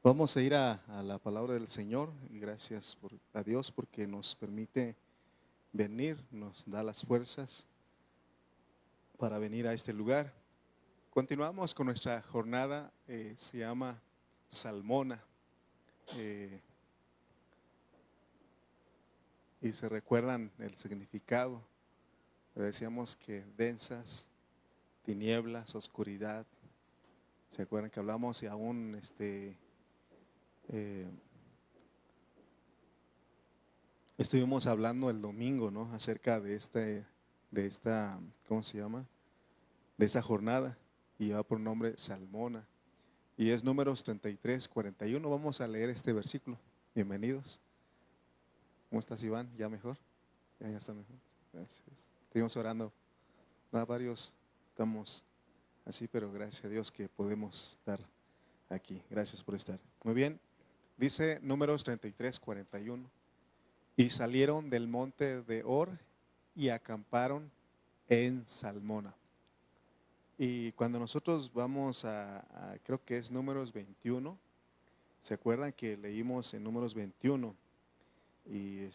Vamos a ir a la palabra del Señor y gracias a Dios porque nos permite venir, nos da las fuerzas para venir a este lugar. Continuamos con nuestra jornada, se llama Salmona, eh, y se recuerdan el significado. Decíamos que densas, tinieblas, oscuridad. ¿Se acuerdan que hablamos y aún eh, estuvimos hablando el domingo, ¿no? Acerca de esta, ¿cómo se llama? De esa jornada, y lleva por nombre Salmona. Y es Números 33:41. Vamos a leer este versículo. Bienvenidos. ¿Cómo estás, Iván? ¿Ya mejor? Ya está mejor. Gracias. Estuvimos orando. No, varios estamos así, pero gracias a Dios que podemos estar aquí. Gracias por estar. Muy bien. Dice Números 33:41. Y salieron del monte de Or y acamparon en Salmona. Y cuando nosotros vamos creo que es Números 21, ¿se acuerdan que leímos en Números 21? Y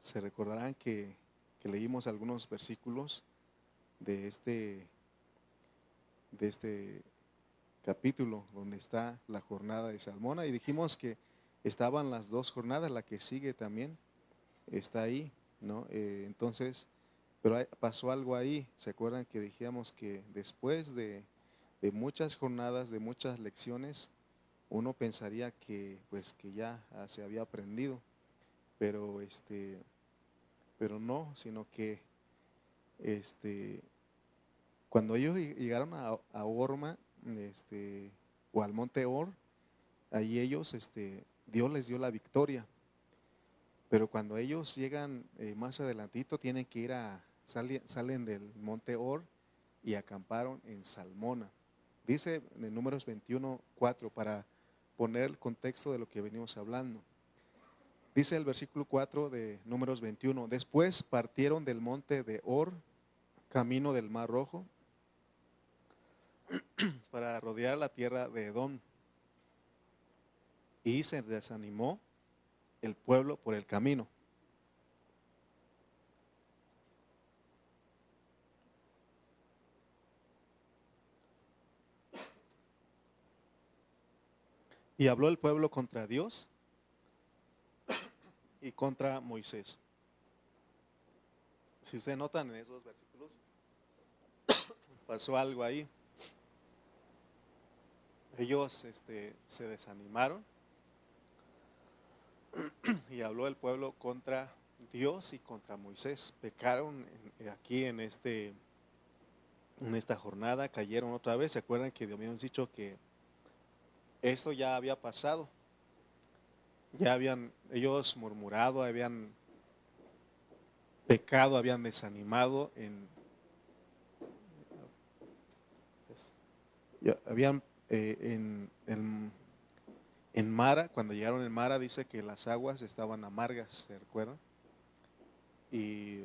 se recordarán que leímos algunos versículos de este capítulo donde está la jornada de Salmona, y dijimos que estaban las dos jornadas, la que sigue también está ahí, ¿no? Entonces, pero pasó algo ahí. ¿Se acuerdan que dijimos que después de muchas jornadas, de muchas lecciones, uno pensaría que pues que ya se había aprendido, pero pero no, sino que cuando ellos llegaron a Orma, o al monte Or, ahí ellos Dios les dio la victoria. Pero cuando ellos llegan más adelantito, tienen que salen del monte Or y acamparon en Salmona. Dice en Números 21:4, para poner el contexto de lo que venimos hablando. Dice el versículo 4 de Números 21: después partieron del monte de Or, camino del Mar Rojo, para rodear la tierra de Edom. Y se desanimó el pueblo por el camino. Y habló el pueblo contra Dios y contra Moisés. Si ustedes notan en esos versículos, pasó algo ahí. Ellos se desanimaron y habló el pueblo contra Dios y contra Moisés. Pecaron aquí en esta jornada, cayeron otra vez. ¿Se acuerdan que habíamos dicho que esto ya había pasado? Ya habían ellos murmurado, habían pecado, habían desanimado habían en Mara. Cuando llegaron en Mara, dice que las aguas estaban amargas, ¿se recuerdan? Y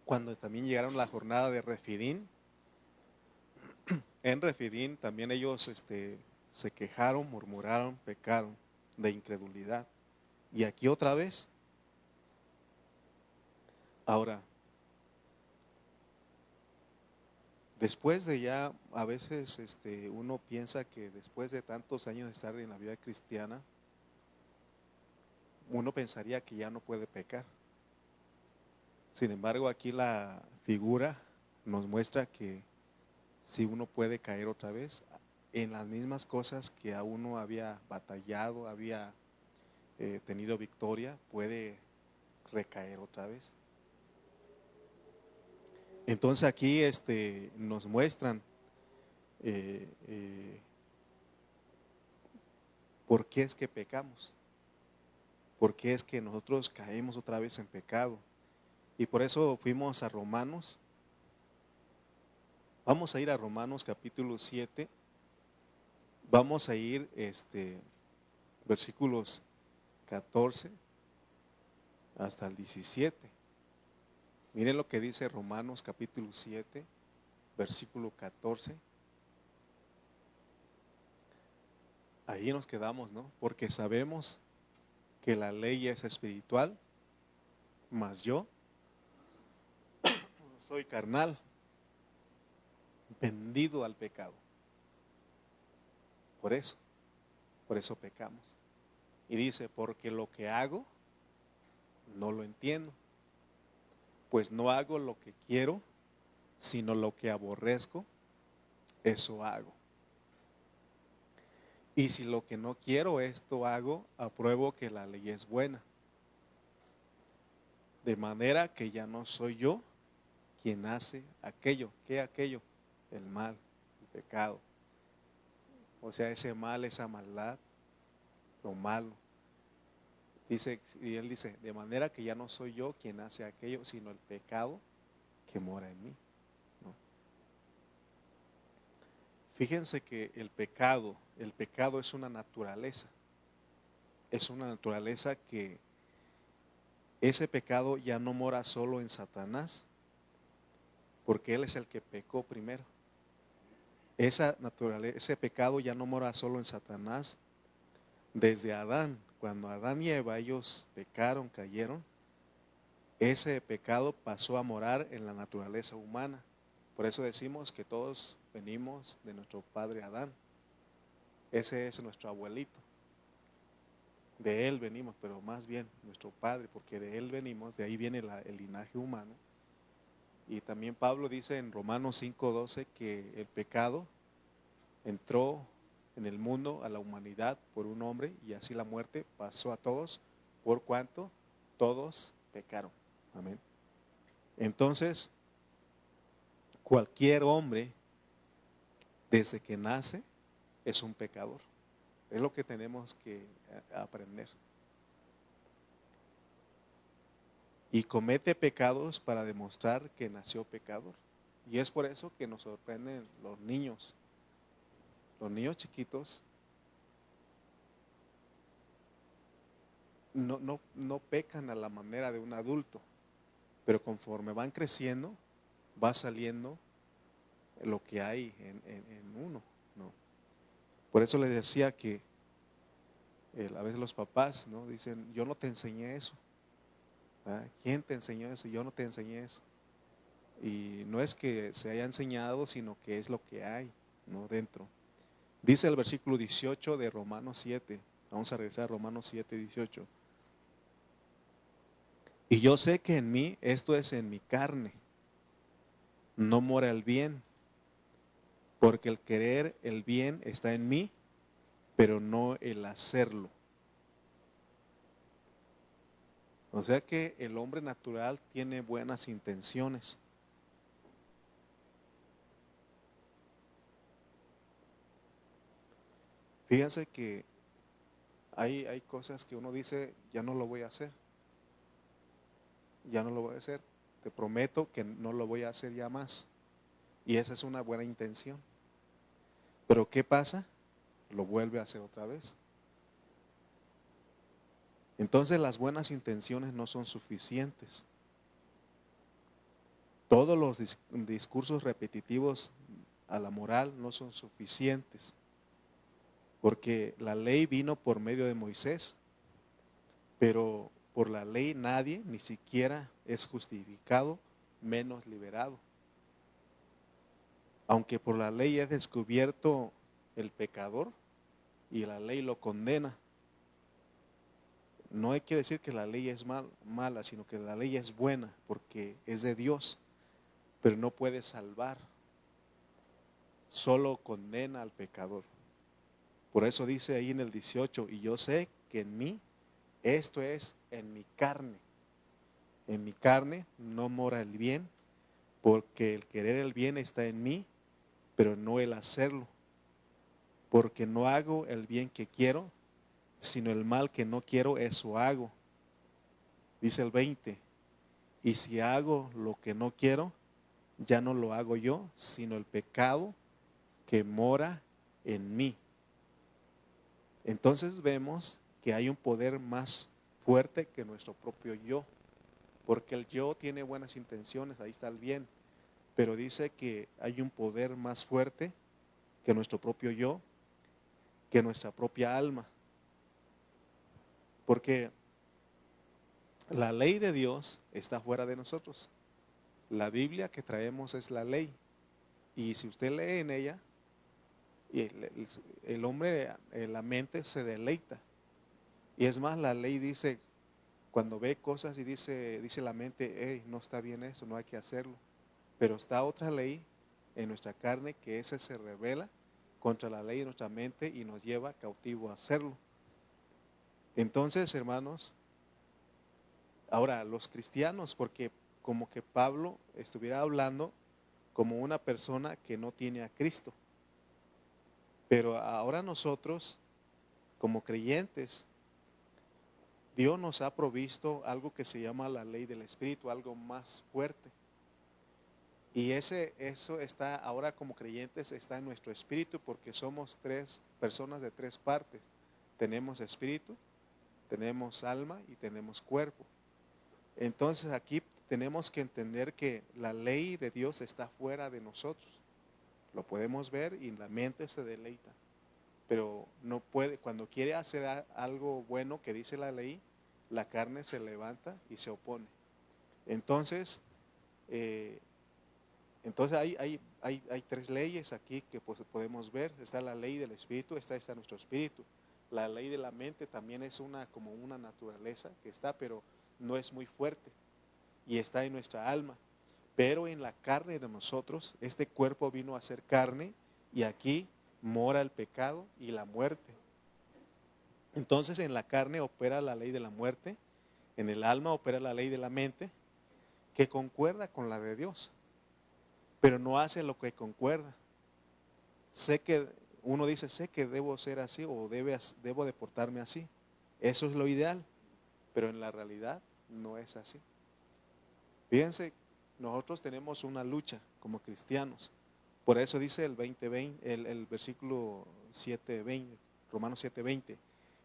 cuando también llegaron la jornada de Refidín, en Refidín también ellos se quejaron, murmuraron, pecaron de incredulidad. Y aquí otra vez. Ahora, después de ya, a veces uno piensa que después de tantos años de estar en la vida cristiana, uno pensaría que ya no puede pecar. Sin embargo, aquí la figura nos muestra que si uno puede caer otra vez en las mismas cosas que a uno había batallado, había tenido victoria, puede recaer otra vez. Entonces aquí nos muestran por qué es que pecamos, por qué es que nosotros caemos otra vez en pecado. Y por eso fuimos a Romanos. Vamos a ir a Romanos capítulo 7. Vamos a ir versículos 14 hasta el 17. Miren lo que dice Romanos capítulo 7, versículo 14 ahí nos quedamos, ¿no? Porque sabemos que la ley es espiritual, mas yo soy carnal, vendido al pecado. Por eso pecamos. Y dice, porque lo que hago, no lo entiendo. Pues no hago lo que quiero, sino lo que aborrezco, eso hago. Y si lo que no quiero, esto hago, apruebo que la ley es buena. De manera que ya no soy yo quien hace aquello. ¿Qué aquello? El mal, el pecado. O sea, ese mal, esa maldad, lo malo. Dice, y él dice, de manera que ya no soy yo quien hace aquello, sino el pecado que mora en mí, ¿no? Fíjense que el pecado es una naturaleza. Es una naturaleza que ese pecado ya no mora solo en Satanás, porque él es el que pecó primero. Esa naturaleza, ese pecado ya no mora solo en Satanás. Desde Adán, cuando Adán y Eva ellos pecaron, cayeron, ese pecado pasó a morar en la naturaleza humana. Por eso decimos que todos venimos de nuestro padre Adán. Ese es nuestro abuelito. De él venimos, pero más bien nuestro padre, porque de él venimos, de ahí viene el linaje humano. Y también Pablo dice en Romanos 5:12 que el pecado entró en el mundo a la humanidad por un hombre y así la muerte pasó a todos por cuanto todos pecaron. Amén. Entonces, cualquier hombre desde que nace es un pecador. Es lo que tenemos que aprender. Y comete pecados para demostrar que nació pecador. Y es por eso que nos sorprenden los niños. Los niños chiquitos no pecan a la manera de un adulto, pero conforme van creciendo, va saliendo lo que hay en uno, ¿no? Por eso les decía que a veces los papás, ¿no?, dicen, yo no te enseñé eso. ¿Ah? ¿Quién te enseñó eso? Yo no te enseñé eso. Y no es que se haya enseñado, sino que es lo que hay, ¿no?, dentro. Dice el versículo 18 de Romanos 7. Vamos a regresar a Romanos 7:18. Y yo sé que en mí, esto es en mi carne, no mora el bien, porque el querer el bien está en mí, pero no el hacerlo. O sea que el hombre natural tiene buenas intenciones. Fíjense que hay cosas que uno dice, ya no lo voy a hacer. Ya no lo voy a hacer. Te prometo que no lo voy a hacer ya más. Y esa es una buena intención. Pero ¿qué pasa? Lo vuelve a hacer otra vez. Entonces las buenas intenciones no son suficientes. Todos los discursos repetitivos a la moral no son suficientes. Porque la ley vino por medio de Moisés, pero por la ley nadie ni siquiera es justificado, menos liberado. Aunque por la ley es descubierto el pecador y la ley lo condena, no quiere decir que la ley es mala, sino que la ley es buena porque es de Dios, pero no puede salvar, solo condena al pecador. Por eso dice ahí en el 18, y yo sé que en mí, esto es en mi carne no mora el bien, porque el querer el bien está en mí, pero no el hacerlo. Porque no hago el bien que quiero, sino el mal que no quiero, eso hago. Dice el 20, y si hago lo que no quiero, ya no lo hago yo, sino el pecado que mora en mí. Entonces vemos que hay un poder más fuerte que nuestro propio yo, porque el yo tiene buenas intenciones, ahí está el bien, pero dice que hay un poder más fuerte que nuestro propio yo, que nuestra propia alma. Porque la ley de Dios está fuera de nosotros. La Biblia que traemos es la ley. Y si usted lee en ella, y el hombre, la mente se deleita. Y es más, la ley dice, cuando ve cosas y dice la mente, hey, no está bien eso, no hay que hacerlo. Pero está otra ley en nuestra carne que esa se revela contra la ley de nuestra mente y nos lleva cautivo a hacerlo. Entonces, hermanos, ahora los cristianos, porque como que Pablo estuviera hablando como una persona que no tiene a Cristo. Pero ahora nosotros, como creyentes, Dios nos ha provisto algo que se llama la ley del Espíritu, algo más fuerte. Y eso está ahora como creyentes, está en nuestro espíritu porque somos tres personas de tres partes. Tenemos espíritu, tenemos alma y tenemos cuerpo. Entonces aquí tenemos que entender que la ley de Dios está fuera de nosotros. Lo podemos ver y la mente se deleita. Pero no puede, cuando quiere hacer algo bueno que dice la ley, la carne se levanta y se opone. Entonces hay tres leyes aquí que pues podemos ver. Está la ley del espíritu, está nuestro espíritu. La ley de la mente también es como una naturaleza que está, pero no es muy fuerte. Y está en nuestra alma. Pero en la carne de nosotros, este cuerpo vino a ser carne y aquí mora el pecado y la muerte. Entonces en la carne opera la ley de la muerte, en el alma opera la ley de la mente, que concuerda con la de Dios, pero no hace lo que concuerda. Uno dice, sé que debo ser así o debo de portarme así. Eso es lo ideal, pero en la realidad no es así. Fíjense, nosotros tenemos una lucha como cristianos. Por eso dice el versículo 7:20, Romanos 7:20.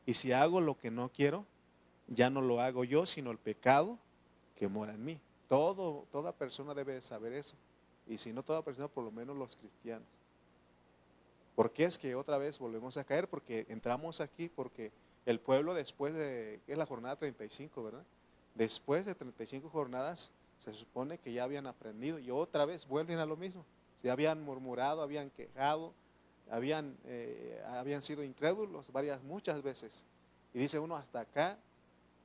Y si hago lo que no quiero, ya no lo hago yo, sino el pecado que mora en mí. Toda persona debe saber eso. Y si no toda persona, por lo menos los cristianos. ¿Por qué es que otra vez volvemos a caer? Porque entramos aquí, porque el pueblo después de, es la jornada 35, ¿verdad? Después de 35 jornadas, se supone que ya habían aprendido y otra vez vuelven a lo mismo. Se habían murmurado, habían quejado, habían sido incrédulos muchas veces. Y dice uno, hasta acá,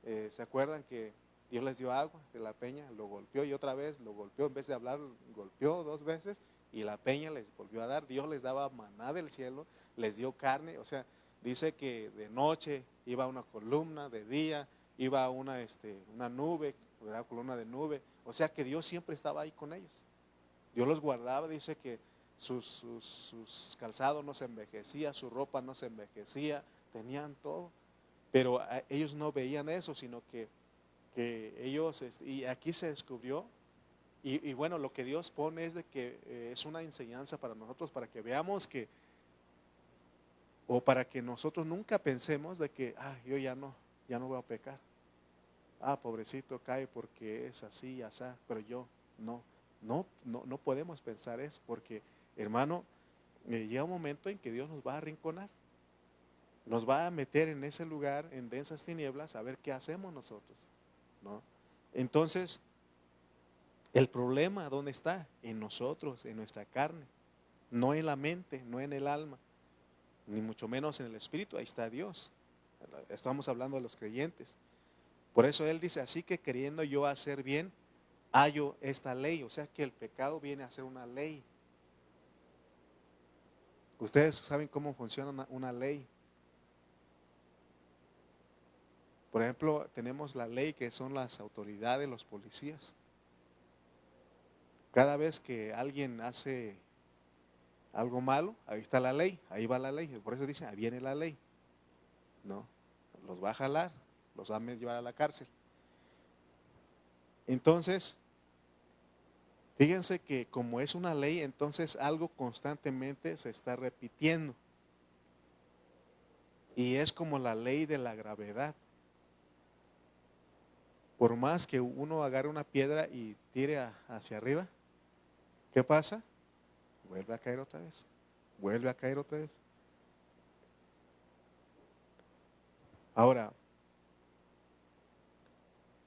¿se acuerdan que Dios les dio agua de la peña? Lo golpeó y otra vez lo golpeó, en vez de hablar, golpeó 2 veces y la peña les volvió a dar. Dios les daba maná del cielo, les dio carne, o sea, dice que de noche iba una columna, de día iba una nube, una columna de nube, o sea que Dios siempre estaba ahí con ellos. Dios los guardaba, dice que sus calzados no se envejecía, su ropa no se envejecía, tenían todo, pero ellos no veían eso, sino que ellos, y aquí se descubrió, y bueno, lo que Dios pone es de que es una enseñanza para nosotros, para que veamos o para que nosotros nunca pensemos de que, yo ya no voy a pecar. Pobrecito cae porque es así y así, pero yo no podemos pensar eso, porque hermano, llega un momento en que Dios nos va a arrinconar, nos va a meter en ese lugar, en densas tinieblas, a ver qué hacemos nosotros, ¿no? Entonces, el problema, ¿dónde está? En nosotros, en nuestra carne, no en la mente, no en el alma, ni mucho menos en el espíritu. Ahí está Dios. Estamos hablando de los creyentes. Por eso Él dice, así que queriendo yo hacer bien, hallo esta ley. O sea que el pecado viene a ser una ley. Ustedes saben cómo funciona una ley. Por ejemplo, tenemos la ley que son las autoridades, los policías. Cada vez que alguien hace algo malo, ahí está la ley, ahí va la ley. Por eso dicen, ahí viene la ley. No, los va a jalar, los va a llevar a la cárcel. Entonces, fíjense que como es una ley, entonces algo constantemente se está repitiendo. Y es como la ley de la gravedad. Por más que uno agarre una piedra y tire hacia arriba, ¿qué pasa? Vuelve a caer otra vez. Vuelve a caer otra vez. Ahora,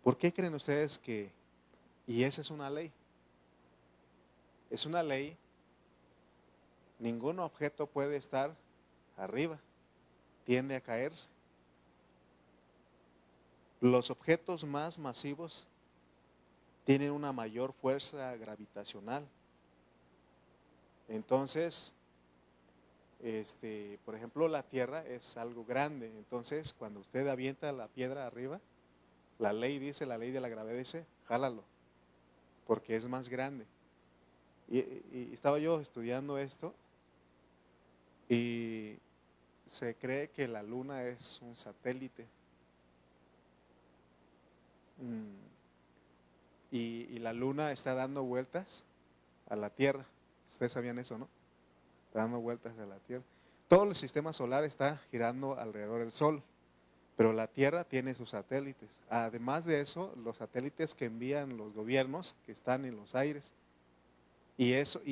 ¿por qué creen ustedes que, y esa es una ley? Es una ley, ningún objeto puede estar arriba, tiende a caerse. Los objetos más masivos tienen una mayor fuerza gravitacional. Entonces, por ejemplo, la Tierra es algo grande. Entonces, cuando usted avienta la piedra arriba, la ley dice, la ley de la gravedad dice, jálalo, porque es más grande. Y estaba yo estudiando esto y se cree que la Luna es un satélite. Y la Luna está dando vueltas a la Tierra. Ustedes sabían eso, ¿no? Está dando vueltas a la Tierra. Todo el sistema solar está girando alrededor del Sol, pero la Tierra tiene sus satélites. Además de eso, los satélites que envían los gobiernos que están en los aires. Y esos,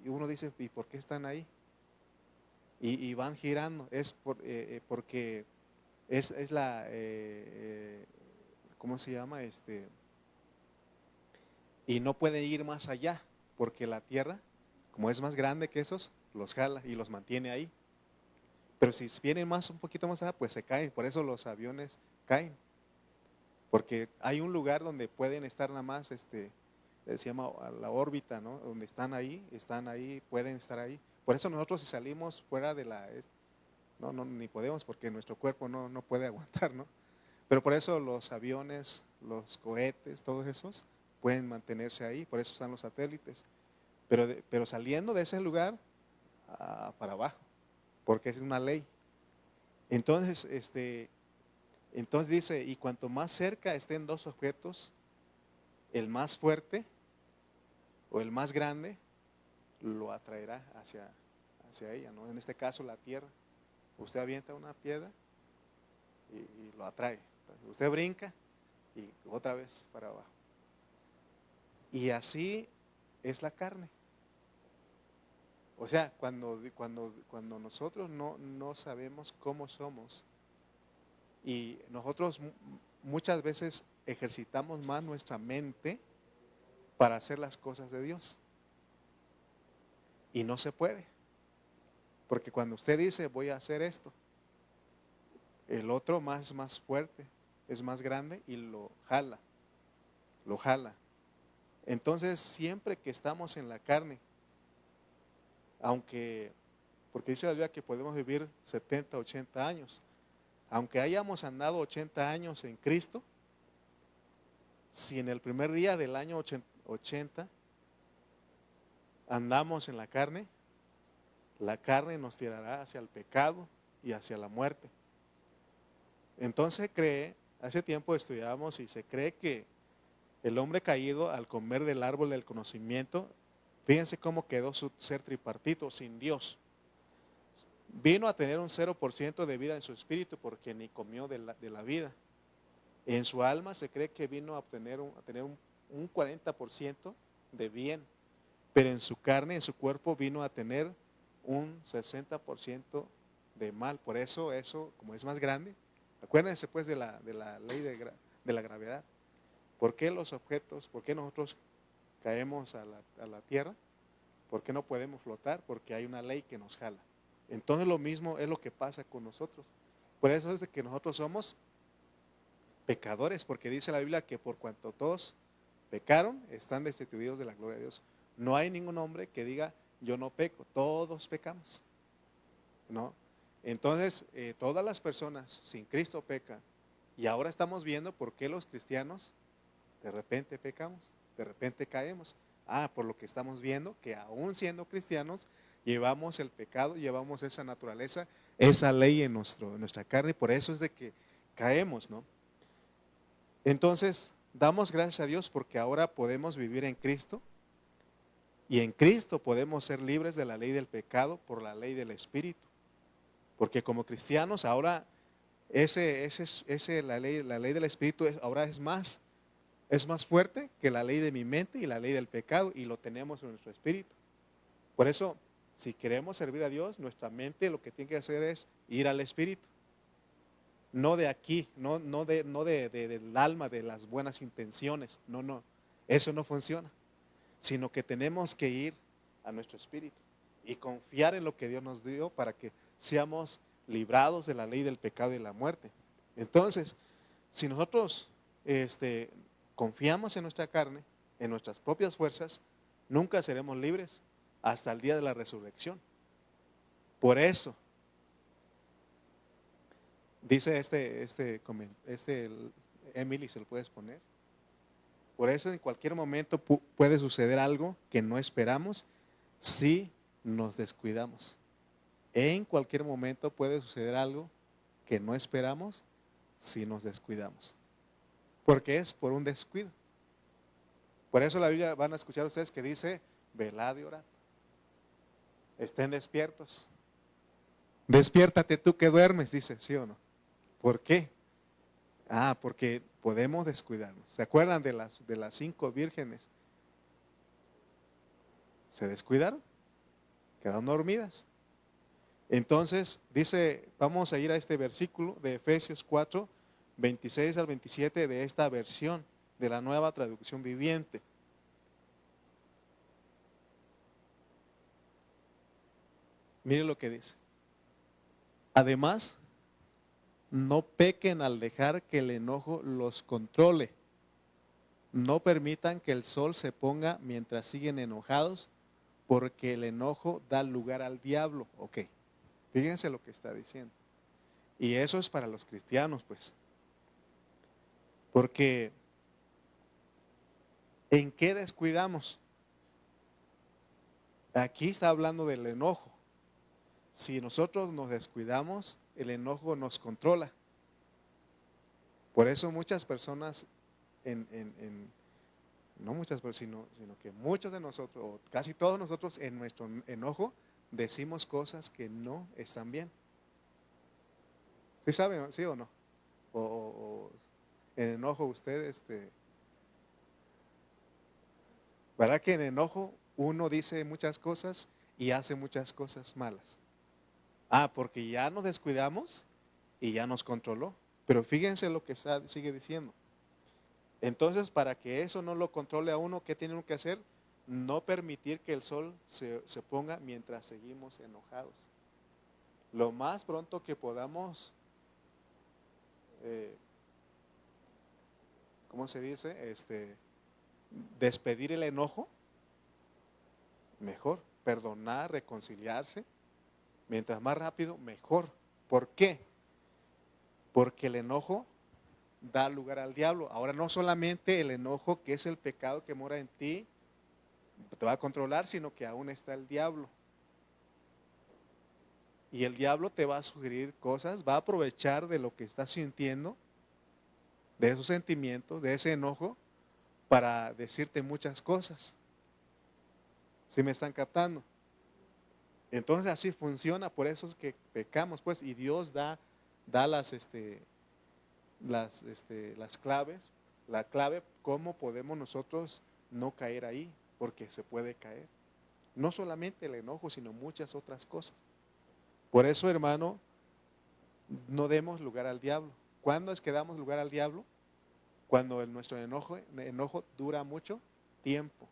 y uno dice, ¿y por qué están ahí? Y van girando. Es porque es la, ¿cómo se llama? Y no puede ir más allá, porque la Tierra, como es más grande que esos, los jala y los mantiene ahí. Pero si vienen un poquito más allá, pues se caen. Por eso los aviones caen. Porque hay un lugar donde pueden estar nada más, se llama la órbita, ¿no? Donde están ahí, pueden estar ahí. Por eso nosotros si salimos fuera de no, ni podemos porque nuestro cuerpo no puede aguantar, ¿no? Pero por eso los aviones, los cohetes, todos esos pueden mantenerse ahí, por eso están los satélites. Pero saliendo de ese lugar para abajo, porque es una ley. Entonces, entonces dice, y cuanto más cerca estén dos objetos, el más fuerte o el más grande lo atraerá hacia ella, ¿no? En este caso la tierra. Usted avienta una piedra y lo atrae. Usted brinca y otra vez para abajo. Y así es la carne. O sea, cuando nosotros no sabemos cómo somos y nosotros muchas veces ejercitamos más nuestra mente para hacer las cosas de Dios. Y no se puede. Porque cuando usted dice voy a hacer esto, el otro más fuerte, es más grande y lo jala. Entonces siempre que estamos en la carne, porque dice la Biblia que podemos vivir 70, 80 años, aunque hayamos andado 80 años en Cristo, si en el primer día del año 80 andamos en la carne nos tirará hacia el pecado y hacia la muerte. Entonces hace tiempo estudiábamos y se cree que el hombre caído al comer del árbol del conocimiento, fíjense cómo quedó su ser tripartito, sin Dios. Vino a tener un 0% de vida en su espíritu porque ni comió de la vida. En su alma se cree que vino a tener un 40% de bien, pero en su carne, en su cuerpo vino a tener un 60% de mal. Por eso, como es más grande, acuérdense pues de la ley de la gravedad. ¿Por qué los objetos, por qué nosotros caemos a la tierra? ¿Por qué no podemos flotar? Porque hay una ley que nos jala. Entonces lo mismo es lo que pasa con nosotros. Por eso es de que nosotros somos pecadores, porque dice la Biblia que por cuanto todos pecaron, están destituidos de la gloria de Dios. No hay ningún hombre que diga yo no peco, todos pecamos, ¿no? Entonces todas las personas sin Cristo pecan, y ahora estamos viendo por qué los cristianos de repente pecamos, de repente caemos. Por lo que estamos viendo que aún siendo cristianos llevamos el pecado, llevamos esa naturaleza, esa ley en nuestra carne, y por eso es de que caemos, ¿no? Entonces, damos gracias a Dios porque ahora podemos vivir en Cristo y en Cristo podemos ser libres de la ley del pecado por la ley del Espíritu. Porque como cristianos ahora la ley del Espíritu ahora es más fuerte que la ley de mi mente y la ley del pecado, y lo tenemos en nuestro espíritu. Por eso, si queremos servir a Dios, nuestra mente lo que tiene que hacer es ir al Espíritu. no de aquí, del alma, de las buenas intenciones. No, no, eso no funciona. Sino que tenemos que ir a nuestro espíritu y confiar en lo que Dios nos dio para que seamos librados de la ley del pecado y de la muerte. Entonces, si nosotros confiamos en nuestra carne, en nuestras propias fuerzas, nunca seremos libres hasta el día de la resurrección. Por eso, dice Emily, ¿se lo puedes poner? Por eso en cualquier momento puede suceder algo que no esperamos si nos descuidamos. En cualquier momento puede suceder algo que no esperamos si nos descuidamos. Porque es por un descuido. Por eso la Biblia van a escuchar ustedes que dice, velad y orad. Estén despiertos. Despiértate tú que duermes, dice, ¿sí o no? ¿Por qué? Porque podemos descuidarnos. ¿Se acuerdan de las 5 vírgenes? ¿Se descuidaron? Quedaron dormidas. Entonces, dice, vamos a ir a este versículo de Efesios 4, 26 al 27 de esta versión de la Nueva Traducción Viviente. Mire lo que dice. Además, no pequen al dejar que el enojo los controle. No permitan que el sol se ponga mientras siguen enojados, porque el enojo da lugar al diablo. Ok, fíjense lo que está diciendo. Y eso es para los cristianos, pues. Porque ¿en qué descuidamos? Aquí está hablando del enojo. Si nosotros nos descuidamos, el enojo nos controla. Por eso muchas personas, no muchas personas, sino que muchos de nosotros, o casi todos nosotros en nuestro enojo, decimos cosas que no están bien. ¿Sí saben, sí o no? O en enojo usted, ¿verdad que en enojo uno dice muchas cosas y hace muchas cosas malas? Porque ya nos descuidamos y ya nos controló. Pero fíjense lo que sigue diciendo. Entonces, para que eso no lo controle a uno, ¿qué tiene uno que hacer? No permitir que el sol se ponga mientras seguimos enojados. Lo más pronto que podamos, ¿cómo se dice? Despedir el enojo, mejor. Perdonar, reconciliarse. Mientras más rápido, mejor. ¿Por qué? Porque el enojo da lugar al diablo. Ahora no solamente el enojo, que es el pecado que mora en ti, te va a controlar, sino que aún está el diablo. Y el diablo te va a sugerir cosas, va a aprovechar de lo que estás sintiendo, de esos sentimientos, de ese enojo, para decirte muchas cosas. ¿Sí me están captando? Entonces así funciona, por eso es que pecamos, pues, y Dios da las claves, la clave cómo podemos nosotros no caer ahí, porque se puede caer. No solamente el enojo, sino muchas otras cosas. Por eso, hermano, no demos lugar al diablo. ¿Cuándo es que damos lugar al diablo? Cuando nuestro enojo dura mucho tiempo.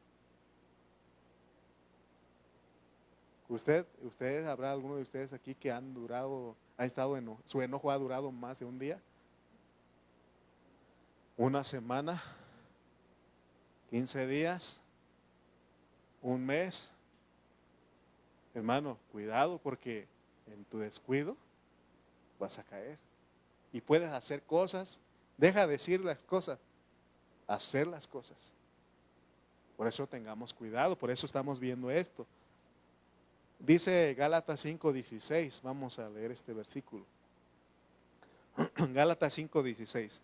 ¿Habrá alguno de ustedes aquí que su enojo ha durado más de un día? ¿Una semana? ¿15 días? ¿Un mes? Hermano, cuidado porque en tu descuido vas a caer. Y puedes hacer cosas, deja de decir las cosas, hacer las cosas. Por eso tengamos cuidado, por eso estamos viendo esto. Dice Gálatas 5:16, vamos a leer este versículo. Gálatas 5:16.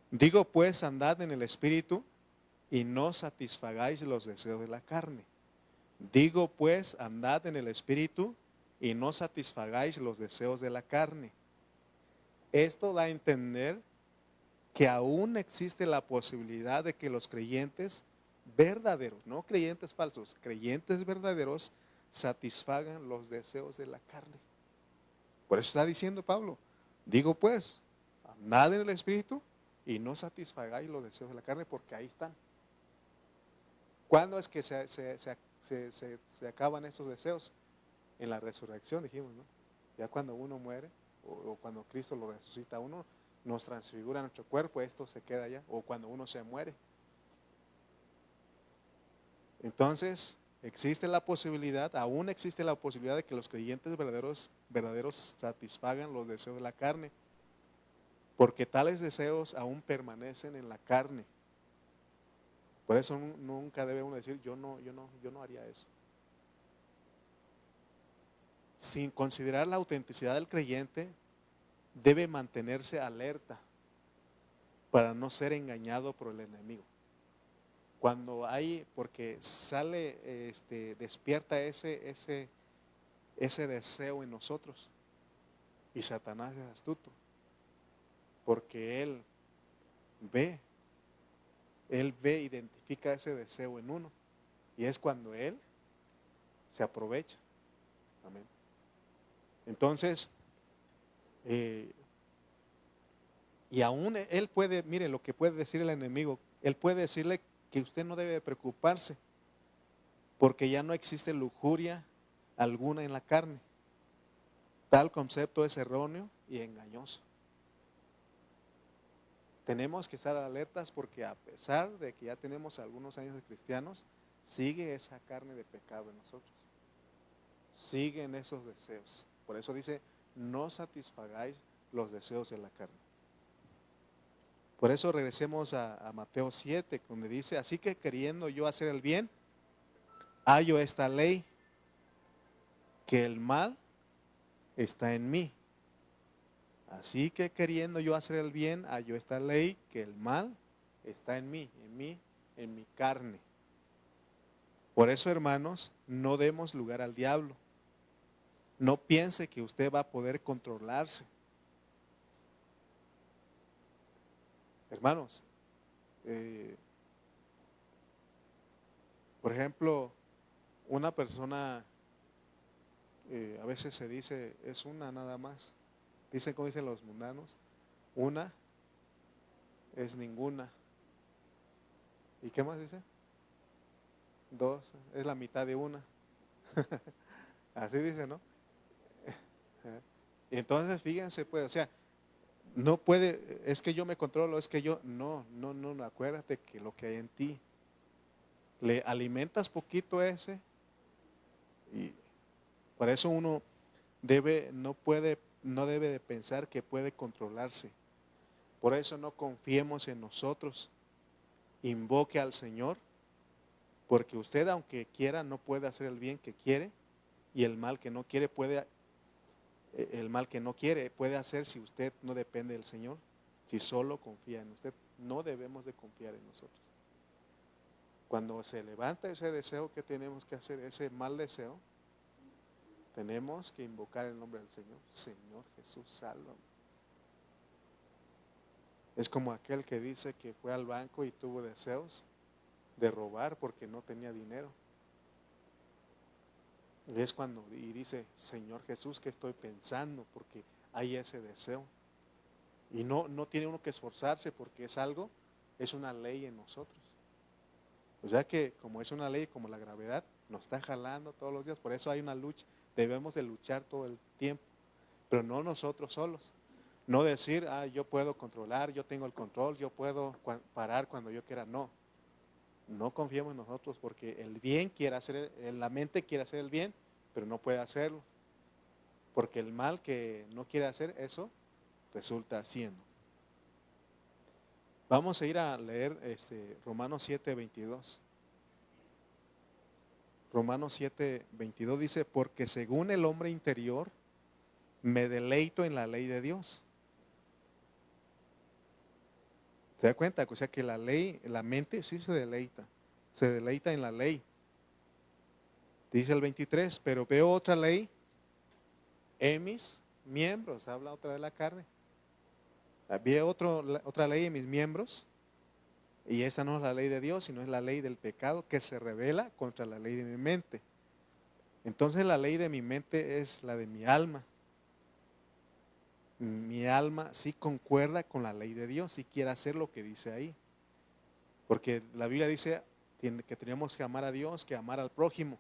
Digo pues, andad en el Espíritu y no satisfagáis los deseos de la carne. Digo pues, andad en el Espíritu y no satisfagáis los deseos de la carne. Esto da a entender que aún existe la posibilidad de que los creyentes verdaderos, no creyentes falsos, creyentes verdaderos, satisfagan los deseos de la carne. Por eso está diciendo Pablo, digo pues, andad en el Espíritu y no satisfagáis los deseos de la carne, porque ahí están. ¿Cuándo es que se acaban esos deseos? En la resurrección, dijimos, ¿no? Ya cuando uno muere, o cuando Cristo lo resucita a uno, nos transfigura nuestro cuerpo, esto se queda allá, o cuando uno se muere. Entonces, existe la posibilidad, aún existe la posibilidad de que los creyentes verdaderos satisfagan los deseos de la carne, porque tales deseos aún permanecen en la carne. Por eso nunca debe uno decir, yo no haría eso. Sin considerar la autenticidad del creyente, debe mantenerse alerta para no ser engañado por el enemigo. Cuando hay, porque sale, despierta ese deseo en nosotros, y Satanás es astuto, porque él ve, identifica ese deseo en uno, y es cuando él se aprovecha. Amén. Entonces, y aún él puede, mire lo que puede decir el enemigo, él puede decirle que usted no debe preocuparse, porque ya no existe lujuria alguna en la carne. Tal concepto es erróneo y engañoso. Tenemos que estar alertas porque a pesar de que ya tenemos algunos años de cristianos, sigue esa carne de pecado en nosotros. Siguen esos deseos. Por eso dice, no satisfagáis los deseos de la carne. Por eso regresemos a Mateo 7, donde dice, así que queriendo yo hacer el bien, hallo esta ley, que el mal está en mí. Así que queriendo yo hacer el bien, hallo esta ley, que el mal está en mí, en mi carne. Por eso, hermanos, no demos lugar al diablo. No piense que usted va a poder controlarse. Hermanos, por ejemplo, una persona, a veces se dice, es una nada más. Dicen, como dicen los mundanos, una es ninguna. ¿Y qué más dice? Dos es la mitad de una. Así dice, ¿no? Y entonces fíjense, pues, o sea, no puede, es que yo me controlo, es que yo, no, acuérdate que lo que hay en ti, le alimentas poquito ese, y por eso uno no debe de pensar que puede controlarse. Por eso no confiemos en nosotros, invoque al Señor, porque usted aunque quiera no puede hacer el bien que quiere, y el mal que no quiere puede hacer si usted no depende del Señor, si solo confía en usted. No debemos de confiar en nosotros. Cuando se levanta ese deseo que tenemos que hacer, ese mal deseo, tenemos que invocar el nombre del Señor. Señor Jesús, sálvame. Es como aquel que dice que fue al banco y tuvo deseos de robar porque no tenía dinero. Y es cuando dice, Señor Jesús, ¿qué estoy pensando? Porque hay ese deseo. Y no tiene uno que esforzarse porque es una ley en nosotros. O sea que como es una ley, como la gravedad, nos está jalando todos los días. Por eso hay una lucha. Debemos de luchar todo el tiempo. Pero no nosotros solos. No decir, yo puedo controlar, yo tengo el control, yo puedo parar cuando yo quiera. No confiemos en nosotros porque el bien la mente quiere hacer el bien, pero no puede hacerlo. Porque el mal que no quiere hacer, eso resulta haciendo. Vamos a ir a leer Romanos 7:22. Romanos 7:22 dice, porque según el hombre interior, me deleito en la ley de Dios. ¿Se da cuenta? O sea que la mente sí se deleita en la ley. Dice el 23, pero veo otra ley en mis miembros, habla otra de la carne. Había otra ley en mis miembros, y esta no es la ley de Dios, sino es la ley del pecado que se revela contra la ley de mi mente. Entonces la ley de mi mente es la de mi alma. mi alma sí concuerda con la ley de Dios, sí quiere hacer lo que dice ahí. Porque la Biblia dice que tenemos que amar a Dios, que amar al prójimo.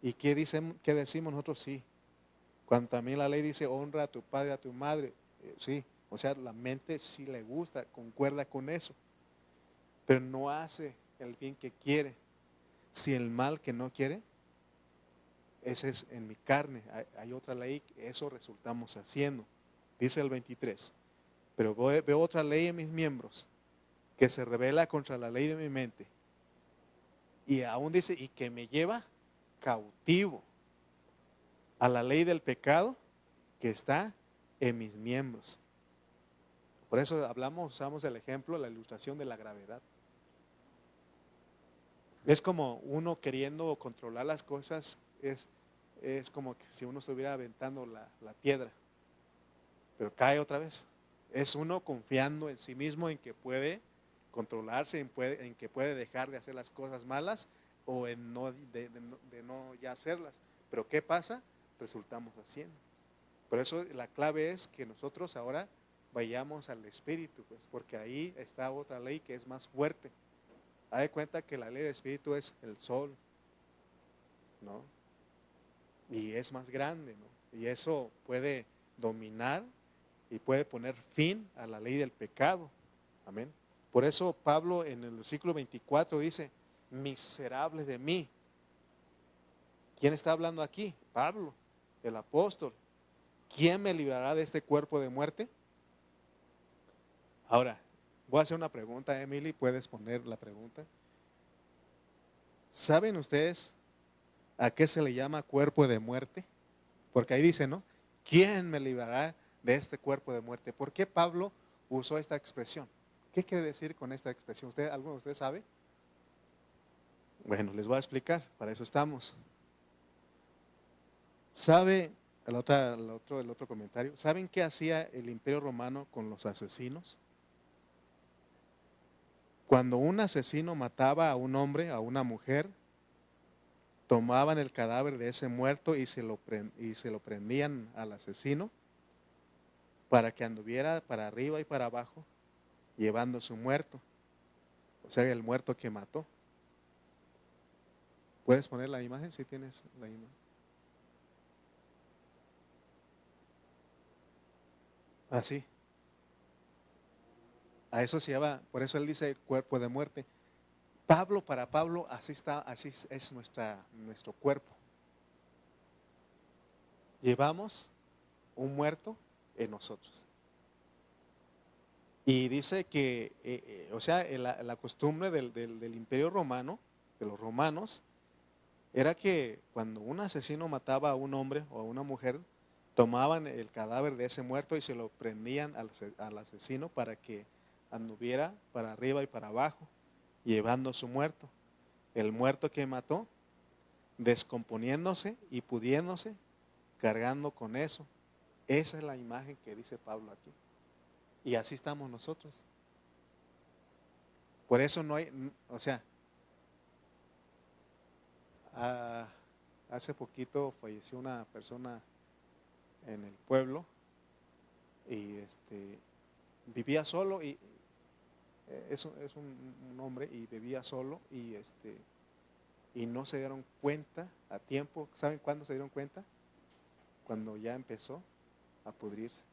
¿Y qué decimos nosotros? Sí. Cuando también la ley dice honra a tu padre, a tu madre, sí. O sea, la mente sí le gusta, concuerda con eso. Pero no hace el bien que quiere. Si el mal que no quiere, ese es en mi carne. Hay otra ley, eso resultamos haciendo. Dice el 23. Pero veo otra ley en mis miembros que se revela contra la ley de mi mente. Y aún dice, y que me lleva cautivo a la ley del pecado que está en mis miembros. Por eso usamos el ejemplo, la ilustración de la gravedad. Es como uno queriendo controlar las cosas, es como que si uno estuviera aventando la piedra, pero cae otra vez. Es uno confiando en sí mismo, en que puede controlarse, en que puede dejar de hacer las cosas malas o en de no ya hacerlas. Pero ¿qué pasa? Resultamos haciendo. Por eso la clave es que nosotros ahora vayamos al Espíritu, pues, porque ahí está otra ley que es más fuerte. Haz de cuenta que la ley del Espíritu es el sol, ¿no? Y es más grande, ¿no? Y eso puede dominar y puede poner fin a la ley del pecado. Amén. Por eso Pablo en el versículo 24 dice, miserable de mí. ¿Quién está hablando aquí? Pablo, el apóstol. ¿Quién me librará de este cuerpo de muerte? Ahora, voy a hacer una pregunta, Emily, puedes poner la pregunta. ¿Saben ustedes a qué se le llama cuerpo de muerte? Porque ahí dice, ¿no? ¿Quién me librará de este cuerpo de muerte? ¿Por qué Pablo usó esta expresión? ¿Qué quiere decir con esta expresión? ¿Alguno de ustedes sabe? Bueno, les voy a explicar, para eso estamos. ¿Sabe el otro comentario? ¿Saben qué hacía el Imperio Romano con los asesinos? Cuando un asesino mataba a un hombre, a una mujer, tomaban el cadáver de ese muerto y se lo prendían al asesino para que anduviera para arriba y para abajo llevando su muerto, o sea, el muerto que mató. ¿Puedes poner la imagen si tienes la imagen? Así. A eso se llama, por eso él dice cuerpo de muerte. Para Pablo, así está, así es nuestro cuerpo. Llevamos un muerto en nosotros. Y dice que, o sea, la costumbre del Imperio Romano, de los romanos, era que cuando un asesino mataba a un hombre o a una mujer, tomaban el cadáver de ese muerto y se lo prendían al asesino para que anduviera para arriba y para abajo, llevando su muerto. El muerto que mató, descomponiéndose y pudiéndose, cargando con eso. Esa es la imagen que dice Pablo aquí. Y así estamos nosotros. Por eso no hay, o sea, hace poquito falleció una persona en el pueblo y vivía solo y es un hombre y vivía solo y no se dieron cuenta a tiempo. ¿Saben cuándo se dieron cuenta? Cuando ya empezó a pudrirse.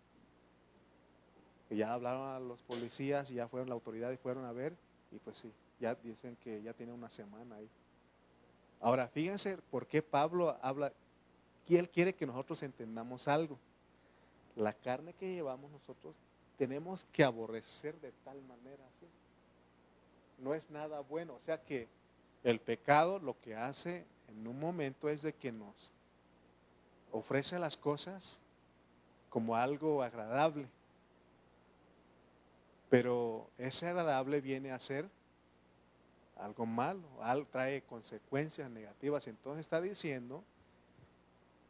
Y ya hablaron a los policías y ya fueron la autoridad y fueron a ver y pues sí, ya dicen que ya tiene una semana ahí. Ahora, fíjense por qué Pablo habla, que él quiere que nosotros entendamos algo. La carne que llevamos nosotros tenemos que aborrecer de tal manera, ¿sí? No es nada bueno, o sea que el pecado lo que hace en un momento es de que nos ofrece las cosas como algo agradable, pero ese agradable viene a ser algo malo, trae consecuencias negativas. Entonces está diciendo,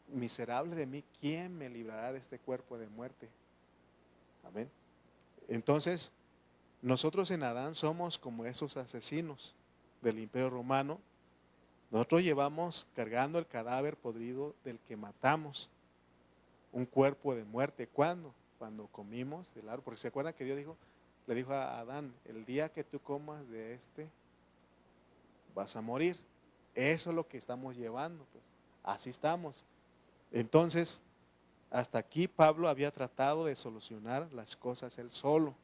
miserable de mí, ¿quién me librará de este cuerpo de muerte? Amén. Entonces, nosotros en Adán somos como esos asesinos del Imperio Romano. Nosotros llevamos cargando el cadáver podrido del que matamos. un cuerpo de muerte. ¿Cuándo? Cuando comimos del árbol. Porque se acuerdan que Dios le dijo a Adán, el día que tú comas de este, vas a morir. Eso es lo que estamos llevando, pues. Así estamos. Entonces, hasta aquí Pablo había tratado de solucionar las cosas él solo,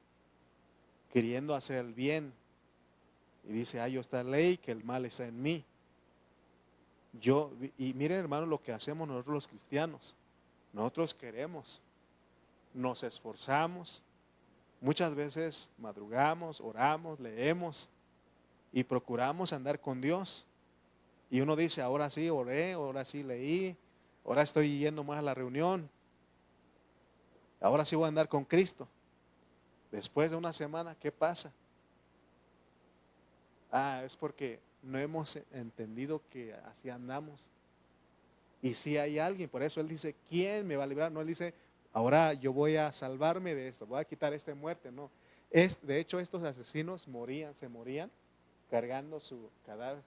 queriendo hacer el bien. Y dice, hay esta ley que el mal está en mí. Y miren, hermanos, lo que hacemos nosotros los cristianos. Nosotros queremos, nos esforzamos, muchas veces madrugamos, oramos, leemos y procuramos andar con Dios. Y uno dice, ahora sí oré, ahora sí leí, ahora estoy yendo más a la reunión, ahora sí voy a andar con Cristo. Después de una semana, ¿qué pasa? Es porque no hemos entendido que así andamos. Y si hay alguien, por eso él dice, ¿quién me va a librar? No, él dice, ahora yo voy a salvarme de esto, voy a quitar esta muerte. No, de hecho estos asesinos se morían cargando su cadáver,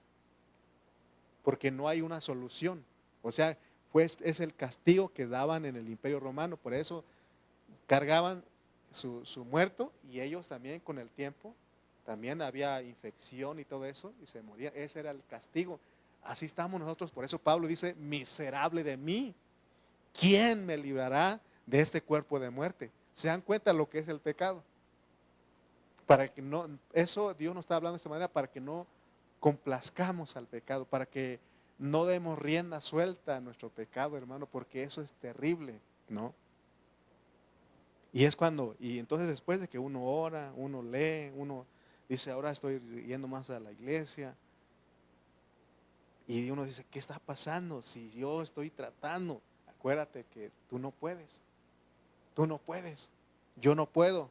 porque no hay una solución. O sea, pues es el castigo que daban en el Imperio Romano, por eso cargaban su muerto, y ellos también con el tiempo, también había infección y todo eso, y se moría. Ese era el castigo. Así estamos nosotros, por eso Pablo dice, miserable de mí, ¿quién me librará de este cuerpo de muerte? ¿Se dan cuenta lo que es el pecado? Para que no, eso Dios nos está hablando de esta manera, para que no complazcamos al pecado, para que no demos rienda suelta a nuestro pecado, hermano, porque eso es terrible, ¿no? Y es cuando, y entonces después de que uno ora, uno lee, uno dice, ahora estoy yendo más a la iglesia, y uno dice, ¿qué está pasando? Si yo estoy tratando, acuérdate que tú no puedes, yo no puedo.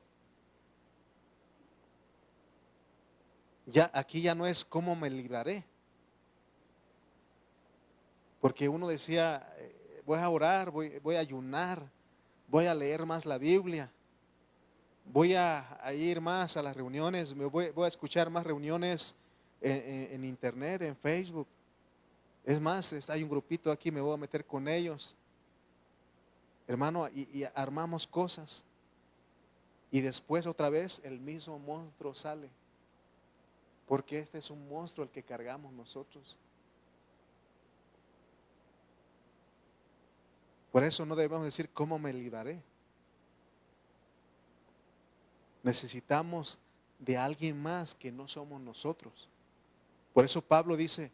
Ya, aquí ya no es cómo me libraré. Porque uno decía, voy a orar, voy a ayunar, voy a leer más la Biblia, voy a ir más a las reuniones, voy a escuchar más reuniones en internet, en Facebook. Es más, hay un grupito aquí, me voy a meter con ellos. Hermano, y armamos cosas. Y después otra vez el mismo monstruo sale. Porque este es un monstruo el que cargamos nosotros. Por eso no debemos decir cómo me libraré. Necesitamos de alguien más que no somos nosotros. Por eso Pablo dice,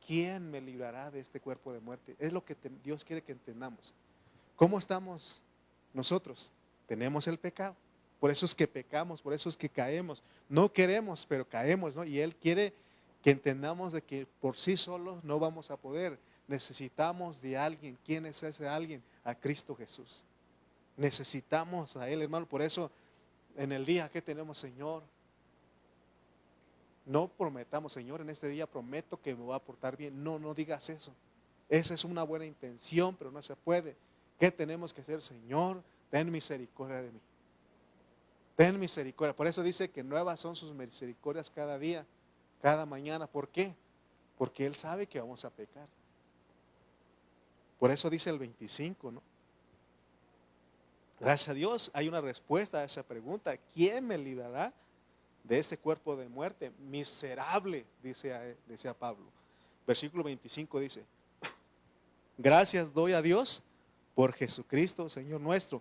¿quién me librará de este cuerpo de muerte? Es lo que Dios quiere que entendamos. ¿Cómo estamos nosotros? Tenemos el pecado. Por eso es que pecamos, por eso es que caemos. No queremos, pero caemos, ¿no? Y Él quiere que entendamos de que por sí solos no vamos a poder. Necesitamos de alguien. ¿Quién es ese alguien? A Cristo Jesús. Necesitamos a Él, hermano. Por eso en el día que tenemos, Señor, no prometamos, Señor, en este día prometo que me voy a portar bien. No, no digas eso. Esa es una buena intención, pero no se puede. ¿Qué tenemos que hacer? Señor, ten misericordia de mí. Ten misericordia. Por eso dice que nuevas son sus misericordias cada día, cada mañana. ¿Por qué? Porque Él sabe que vamos a pecar. Por eso dice el 25, ¿no? Gracias a Dios hay una respuesta a esa pregunta. ¿Quién me librará de este cuerpo de muerte? Miserable, decía Pablo. Versículo 25 dice, gracias doy a Dios por Jesucristo, Señor nuestro.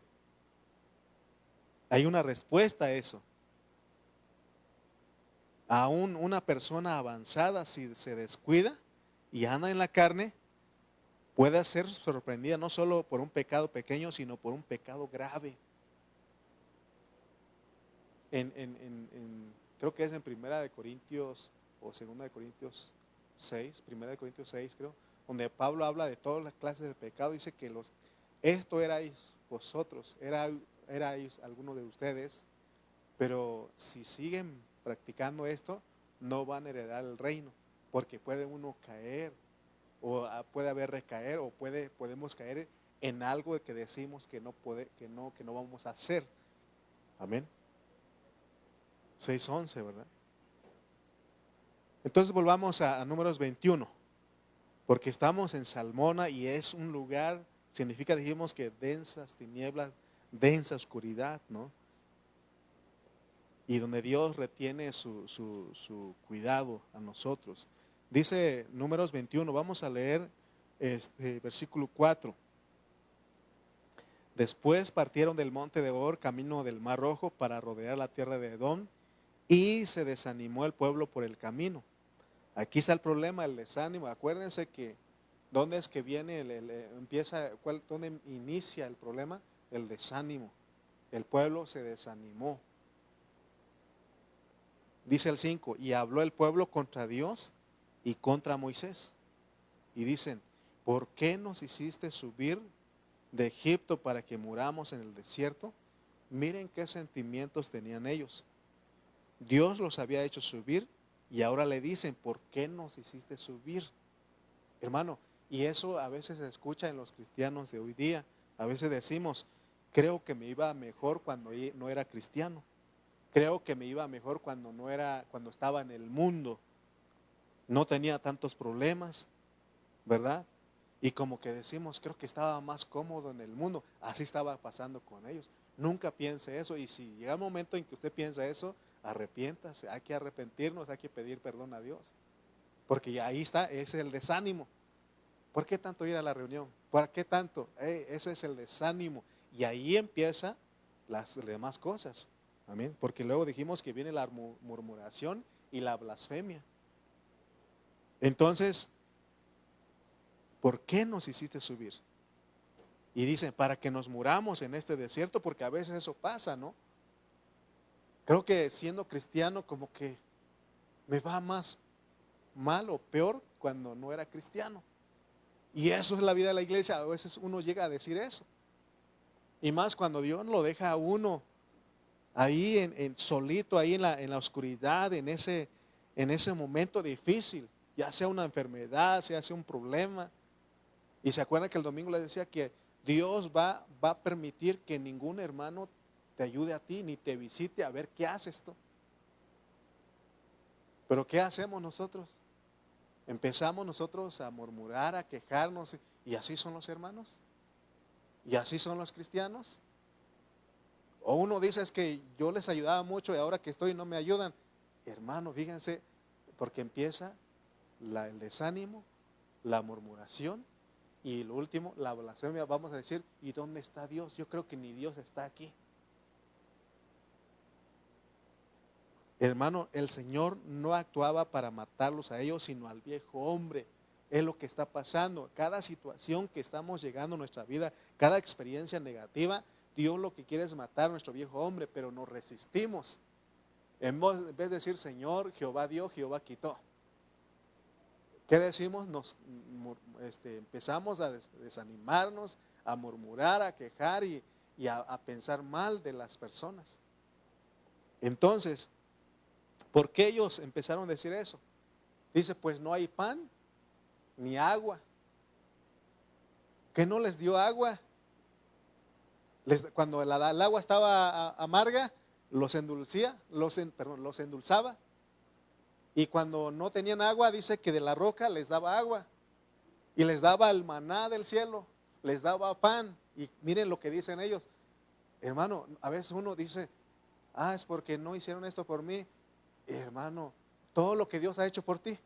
Hay una respuesta a eso. Aún una persona avanzada, si se descuida y anda en la carne, puede ser sorprendida no solo por un pecado pequeño, sino por un pecado grave. Creo que es en Primera de Corintios o Segunda de Corintios 6, Primera de Corintios 6 creo, donde Pablo habla de todas las clases de pecado. Dice que esto erais vosotros, erais algunos de ustedes, pero si siguen practicando esto, no van a heredar el reino, porque puede uno caer, o puede haber recaer, o podemos caer en algo que decimos que no vamos a hacer. Amén. 6:11, ¿verdad? Entonces volvamos a Números 21, porque estamos en Salmona y es un lugar significa, dijimos que densas tinieblas, densa oscuridad, ¿no? Y donde Dios retiene su cuidado a nosotros. Dice Números 21, vamos a leer versículo 4. Después partieron del monte de Hor, camino del Mar Rojo, para rodear la tierra de Edom, y se desanimó el pueblo por el camino. Aquí está el problema, el desánimo. Acuérdense que ¿dónde es que viene, dónde inicia el problema? El desánimo. El pueblo se desanimó. Dice el 5, y habló el pueblo contra Dios y contra Moisés. Y dicen, ¿por qué nos hiciste subir de Egipto para que muramos en el desierto? Miren qué sentimientos tenían ellos. Dios los había hecho subir y ahora le dicen, ¿por qué nos hiciste subir? Hermano, y eso a veces se escucha en los cristianos de hoy día. A veces decimos, creo que me iba mejor cuando no era cristiano. Creo que me iba mejor cuando estaba en el mundo. No tenía tantos problemas, ¿verdad? Y como que decimos, creo que estaba más cómodo en el mundo. Así estaba pasando con ellos. Nunca piense eso. Y si llega un momento en que usted piensa eso, arrepiéntase. Hay que arrepentirnos, hay que pedir perdón a Dios. Porque ya ahí está, ese es el desánimo. ¿Por qué tanto ir a la reunión? ¿Por qué tanto? Ese es el desánimo. Y ahí empiezan las demás cosas. Amén. Porque luego dijimos que viene la murmuración y la blasfemia. Entonces, ¿por qué nos hiciste subir? Y dicen, para que nos muramos en este desierto, porque a veces eso pasa, ¿no? Creo que siendo cristiano como que me va más mal o peor cuando no era cristiano. Y eso es la vida de la iglesia. A veces uno llega a decir eso. Y más cuando Dios lo deja a uno ahí solito, ahí en la oscuridad, en ese momento difícil, ya sea una enfermedad, sea un problema. Y se acuerdan que el domingo les decía que Dios va a permitir que ningún hermano te ayude a ti, ni te visite a ver qué haces tú. Pero ¿qué hacemos nosotros? Empezamos nosotros a murmurar, a quejarnos, y así son los hermanos, y así son los cristianos. O uno dice, es que yo les ayudaba mucho y ahora que estoy no me ayudan. Hermano, fíjense, porque empieza el desánimo, la murmuración y lo último, la blasfemia. Vamos a decir, ¿y dónde está Dios? Yo creo que ni Dios está aquí. Hermano, el Señor no actuaba para matarlos a ellos, sino al viejo hombre. Es lo que está pasando. Cada situación que estamos llegando en nuestra vida, cada experiencia negativa, Dios lo que quiere es matar a nuestro viejo hombre, pero nos resistimos. En vez de decir, Señor, Jehová dio, Jehová quitó. ¿Qué decimos? Empezamos a desanimarnos, a murmurar, a quejar y a pensar mal de las personas. Entonces, ¿por qué ellos empezaron a decir eso? Dice, pues no hay pan ni agua. ¿Qué no les dio agua? Cuando el agua estaba amarga, los endulzaba. Y cuando no tenían agua, dice que de la roca les daba agua. Y les daba el maná del cielo, les daba pan. Y miren lo que dicen ellos. Hermano, a veces uno dice, es porque no hicieron esto por mí. Hermano, todo lo que Dios ha hecho por ti,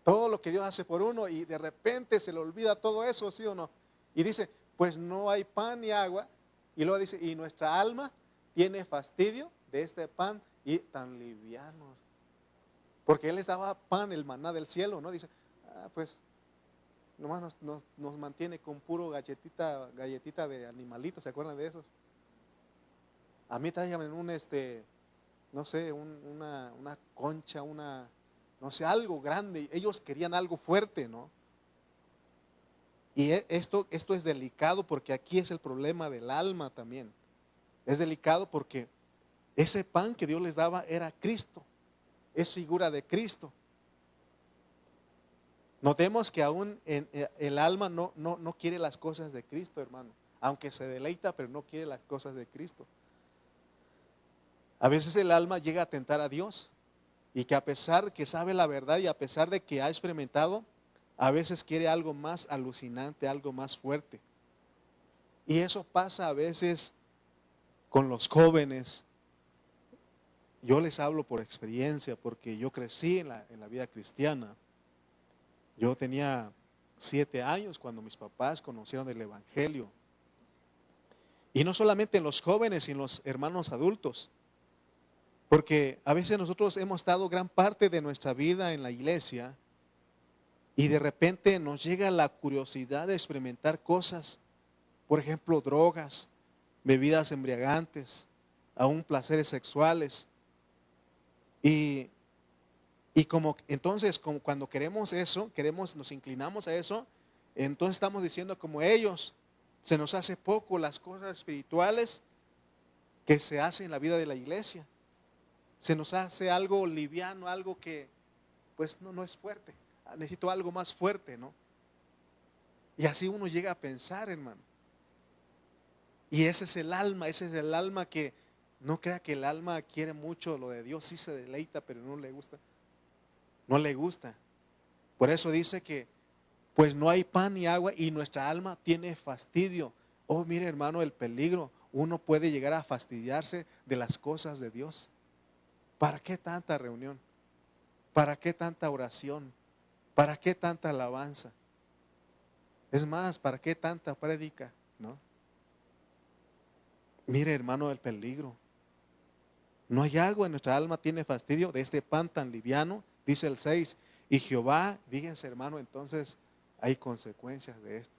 todo lo que Dios hace por uno, y de repente se le olvida todo eso, ¿sí o no? Y dice, pues no hay pan ni agua. Y luego dice, y nuestra alma tiene fastidio de este pan y tan liviano. Porque Él les daba pan, el maná del cielo, ¿no? Dice, pues nomás nos mantiene con puro galletita de animalitos, ¿se acuerdan de esos? A mí tráiganme no sé, una concha, no sé, algo grande. Ellos querían algo fuerte, ¿no? Y esto es delicado porque aquí es el problema del alma también. Es delicado porque ese pan que Dios les daba era Cristo, es figura de Cristo. Notemos que aún el alma no quiere las cosas de Cristo, hermano. Aunque se deleita, pero no quiere las cosas de Cristo. A veces el alma llega a tentar a Dios y que a pesar que sabe la verdad y a pesar de que ha experimentado, A veces quiere algo más alucinante, algo más fuerte. Y eso pasa a veces con los jóvenes. Yo les hablo por experiencia, porque yo crecí en la vida cristiana. Yo tenía 7 años cuando mis papás conocieron el Evangelio. Y no solamente en los jóvenes, sino en los hermanos adultos. Porque a veces nosotros hemos estado gran parte de nuestra vida en la iglesia y de repente nos llega la curiosidad de experimentar cosas. Por ejemplo, drogas, bebidas embriagantes, aún placeres sexuales. Y, como entonces, como cuando queremos eso, nos inclinamos a eso, entonces estamos diciendo como ellos, se nos hace poco las cosas espirituales que se hacen en la vida de la iglesia. Se nos hace algo liviano, algo que pues no es fuerte. Necesito algo más fuerte, ¿no? Y así uno llega a pensar, hermano. Y ese es el alma que no crea que el alma quiere mucho lo de Dios, sí se deleita, pero no le gusta. No le gusta. Por eso dice que pues no hay pan ni agua y nuestra alma tiene fastidio. Oh, mire, hermano, el peligro. Uno puede llegar a fastidiarse de las cosas de Dios. ¿Para qué tanta reunión? ¿Para qué tanta oración? ¿Para qué tanta alabanza? Es más, ¿para qué tanta prédica? ¿No? Mire, hermano, el peligro. No hay agua, nuestra alma tiene fastidio de este pan tan liviano, dice el 6. Y Jehová, fíjense, hermano, entonces hay consecuencias de esto.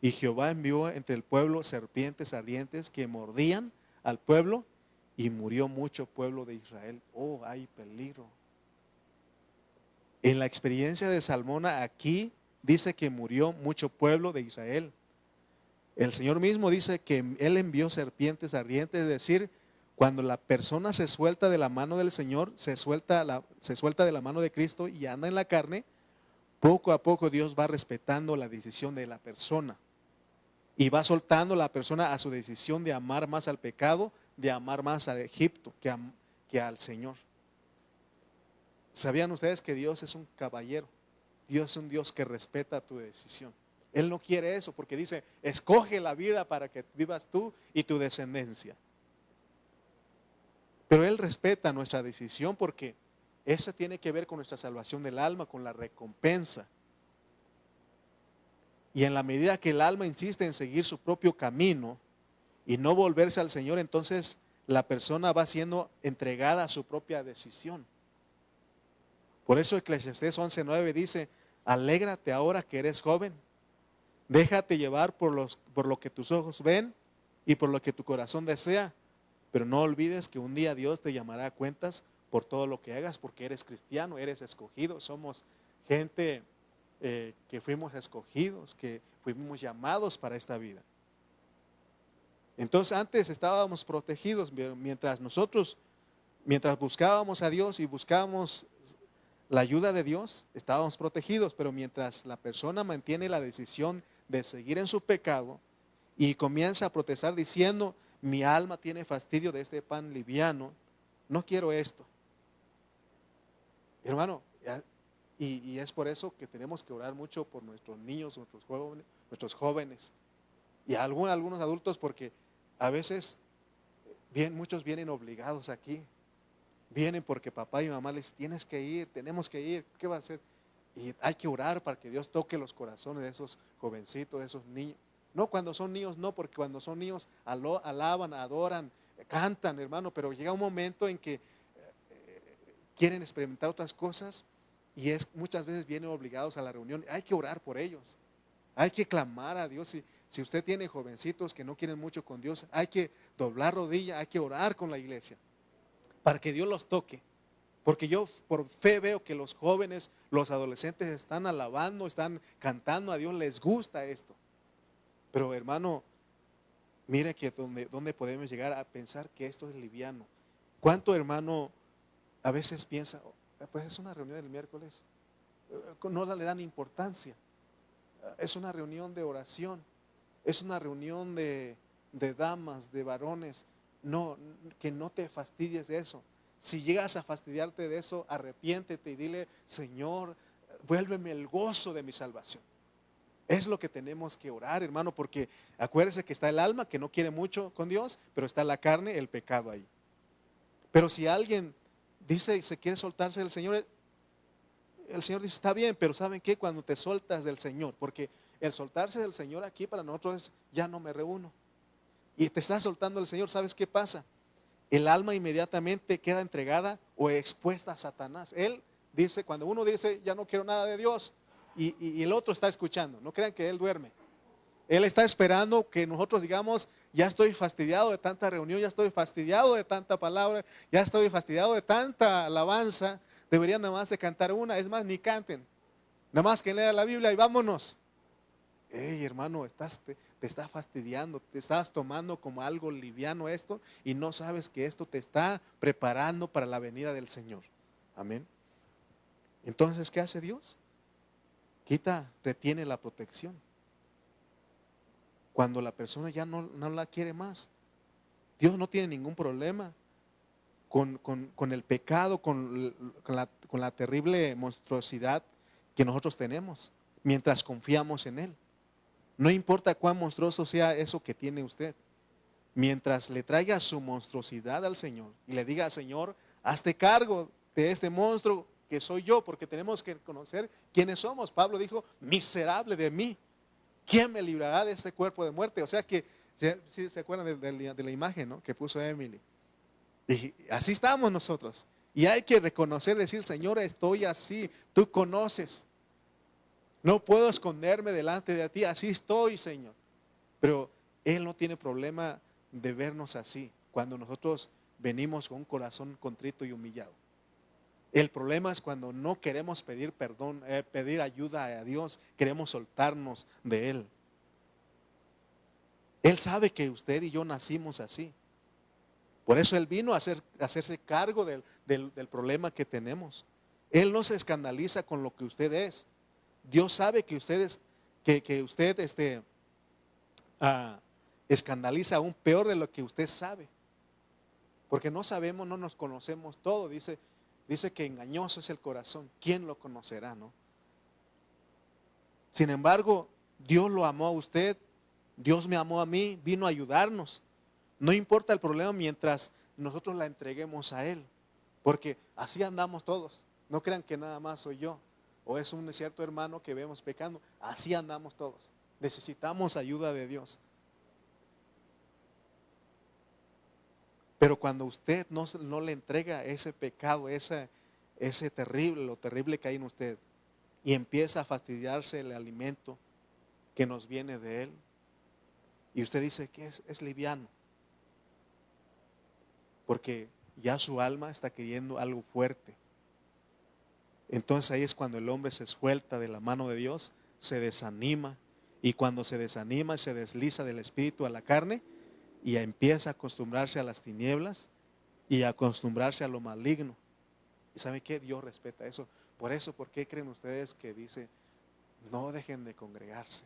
Y Jehová envió entre el pueblo serpientes ardientes que mordían al pueblo y murió mucho pueblo de Israel. Oh, hay peligro. En la experiencia de Salmona aquí dice que murió mucho pueblo de Israel. El Señor mismo dice que Él envió serpientes ardientes, es decir, cuando la persona se suelta de la mano del Señor, se suelta de la mano de Cristo y anda en la carne, poco a poco Dios va respetando la decisión de la persona y va soltando a la persona a su decisión de amar más al pecado, de amar más a Egipto que al Señor. ¿Sabían ustedes que Dios es un caballero? Dios es un Dios que respeta tu decisión. Él no quiere eso porque dice, escoge la vida para que vivas tú y tu descendencia. Pero Él respeta nuestra decisión porque esa tiene que ver con nuestra salvación del alma, con la recompensa. Y en la medida que el alma insiste en seguir su propio camino y no volverse al Señor, entonces la persona va siendo entregada a su propia decisión. Por eso Eclesiastés 11:9 dice, alégrate ahora que eres joven, déjate llevar por lo que tus ojos ven y por lo que tu corazón desea, pero no olvides que un día Dios te llamará a cuentas por todo lo que hagas, porque eres cristiano, eres escogido, somos gente que fuimos escogidos, que fuimos llamados para esta vida. Entonces antes estábamos protegidos, mientras buscábamos a Dios y buscábamos la ayuda de Dios, estábamos protegidos, pero mientras la persona mantiene la decisión de seguir en su pecado y comienza a protestar diciendo, mi alma tiene fastidio de este pan liviano, no quiero esto. Hermano, y es por eso que tenemos que orar mucho por nuestros niños, nuestros jóvenes y algunos adultos, porque a veces muchos vienen obligados aquí. Vienen porque papá y mamá les tienes que ir, tenemos que ir, ¿qué va a hacer? Y hay que orar para que Dios toque los corazones de esos jovencitos, de esos niños. No, cuando son niños no, porque cuando son niños alaban, adoran, cantan, hermano, pero llega un momento en que quieren experimentar otras cosas y muchas veces vienen obligados a la reunión. Hay que orar por ellos, hay que clamar a Dios. Si usted tiene jovencitos que no quieren mucho con Dios, hay que doblar rodilla, hay que orar con la iglesia para que Dios los toque. Porque yo por fe veo que los jóvenes, los adolescentes están alabando, están cantando a Dios, les gusta esto. Pero hermano, mire que donde podemos llegar a pensar que esto es liviano. ¿Cuánto hermano a veces piensa, pues es una reunión del miércoles, no le dan importancia? Es una reunión de oración, es una reunión de damas, de varones. No, que no te fastidies de eso. Si llegas a fastidiarte de eso, arrepiéntete y dile, Señor, vuélveme el gozo de mi salvación. Es lo que tenemos que orar, hermano, porque acuérdese que está el alma que no quiere mucho con Dios, pero está la carne, el pecado ahí. Pero si alguien dice se quiere soltarse del Señor, el Señor dice está bien, pero ¿saben qué? Cuando te soltas del Señor, porque el soltarse del Señor aquí para nosotros es ya no me reúno. Y te estás soltando del Señor, ¿sabes qué pasa? El alma inmediatamente queda entregada o expuesta a Satanás. Él dice, cuando uno dice ya no quiero nada de Dios, y el otro está escuchando, no crean que él duerme. Él está esperando que nosotros digamos, ya estoy fastidiado de tanta reunión, ya estoy fastidiado de tanta palabra, ya estoy fastidiado de tanta alabanza. Deberían nada más de cantar una, es más, ni canten. Nada más que lea la Biblia y vámonos. Hey, hermano, te está fastidiando, te estás tomando como algo liviano esto y no sabes que esto te está preparando para la venida del Señor. Amén. Entonces, ¿qué hace Dios? Retiene la protección. Cuando la persona ya no la quiere más. Dios no tiene ningún problema con el pecado, con la terrible monstruosidad que nosotros tenemos, mientras confiamos en Él. No importa cuán monstruoso sea eso que tiene usted, mientras le traiga su monstruosidad al Señor y le diga, Señor, hazte cargo de este monstruo que soy yo, porque tenemos que conocer quiénes somos. Pablo dijo, miserable de mí, ¿quién me librará de este cuerpo de muerte? O sea que, si se acuerdan de la imagen, ¿no?, que puso Emily. Y así estamos nosotros. Y hay que reconocer, decir, Señor, estoy así, tú conoces. No puedo esconderme delante de ti, así estoy, Señor. Pero Él no tiene problema de vernos así, cuando nosotros venimos con un corazón contrito y humillado. El problema es cuando no queremos pedir perdón, pedir ayuda a Dios, queremos soltarnos de Él. Él sabe que usted y yo nacimos así. Por eso Él vino a hacerse cargo del problema que tenemos. Él no se escandaliza con lo que usted es. Dios sabe que usted escandaliza aún peor de lo que usted sabe. Porque no sabemos, no nos conocemos todo. Dice que engañoso es el corazón. ¿Quién lo conocerá, no? Sin embargo, Dios lo amó a usted. Dios me amó a mí. Vino a ayudarnos. No importa el problema mientras nosotros la entreguemos a Él. Porque así andamos todos. No crean que nada más soy yo. O es un cierto hermano que vemos pecando. Así andamos todos. Necesitamos ayuda de Dios. Pero cuando usted no le entrega ese pecado, ese terrible, lo terrible que hay en usted, y empieza a fastidiarse el alimento que nos viene de Él, y usted dice que es liviano, porque ya su alma está queriendo algo fuerte. Entonces ahí es cuando el hombre se suelta de la mano de Dios, se desanima, y cuando se desanima se desliza del espíritu a la carne y empieza a acostumbrarse a las tinieblas y a acostumbrarse a lo maligno. ¿Y saben qué? Dios respeta eso. ¿Por qué creen ustedes que dice no dejen de congregarse?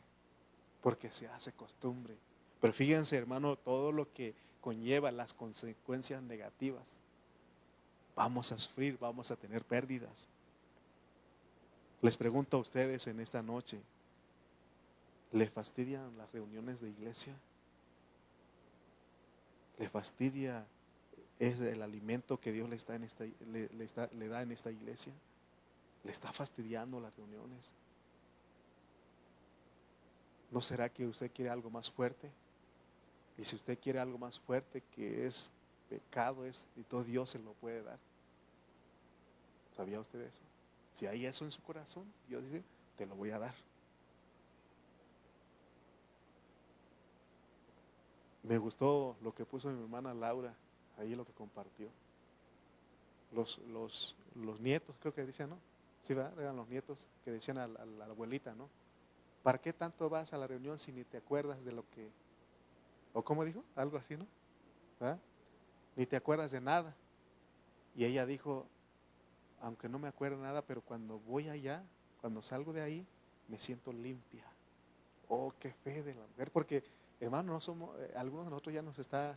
Porque se hace costumbre. Pero fíjense, hermano, todo lo que conlleva las consecuencias negativas. Vamos a sufrir, vamos a tener pérdidas. Les pregunto a ustedes en esta noche, ¿le fastidian las reuniones de iglesia? ¿Le fastidia el alimento que Dios le da en esta iglesia? ¿Le está fastidiando las reuniones? ¿No será que usted quiere algo más fuerte? Y si usted quiere algo más fuerte, que es pecado, y todo Dios se lo puede dar. ¿Sabía usted eso? Si hay eso en su corazón, Dios dice, te lo voy a dar. Me gustó lo que puso mi hermana Laura, ahí lo que compartió. Los nietos, creo que decían, ¿no? Sí, ¿verdad? Eran los nietos que decían a la abuelita, ¿no? ¿Para qué tanto vas a la reunión si ni te acuerdas de lo que, o cómo dijo? Algo así, ¿no? ¿Verdad? Ni te acuerdas de nada. Y ella dijo, aunque no me acuerdo nada, pero cuando voy allá, cuando salgo de ahí, me siento limpia. Oh, qué fe de la mujer, porque hermano, no somos, algunos de nosotros ya nos está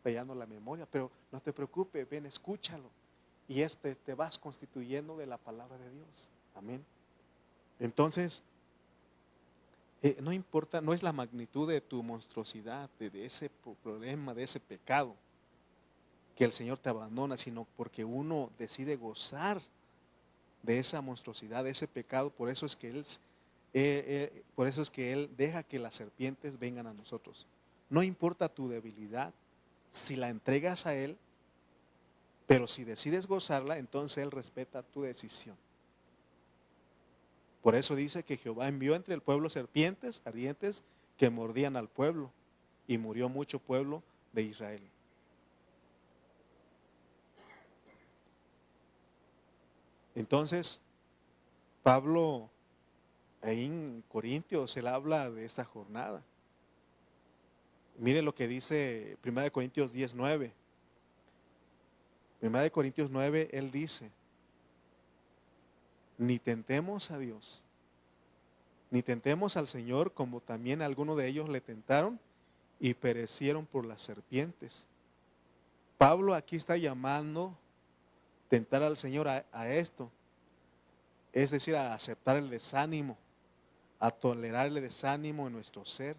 fallando la memoria, pero no te preocupes, ven, escúchalo. Y te vas constituyendo de la palabra de Dios. Amén. Entonces, no importa, no es la magnitud de tu monstruosidad, de ese problema, de ese pecado, que el Señor te abandona, sino porque uno decide gozar de esa monstruosidad, de ese pecado. Por eso es que Él deja que las serpientes vengan a nosotros. No importa tu debilidad, si la entregas a Él, pero si decides gozarla, entonces Él respeta tu decisión. Por eso dice que Jehová envió entre el pueblo serpientes ardientes que mordían al pueblo, y murió mucho pueblo de Israel. Entonces, Pablo ahí en Corintios, él habla de esta jornada. Mire lo que dice 1 Corintios 10:9. 1 Corintios 9, él dice: ni tentemos a Dios, ni tentemos al Señor, como también algunos de ellos le tentaron y perecieron por las serpientes. Pablo aquí está llamando tentar al Señor a esto, es decir, a aceptar el desánimo, a tolerar el desánimo en nuestro ser,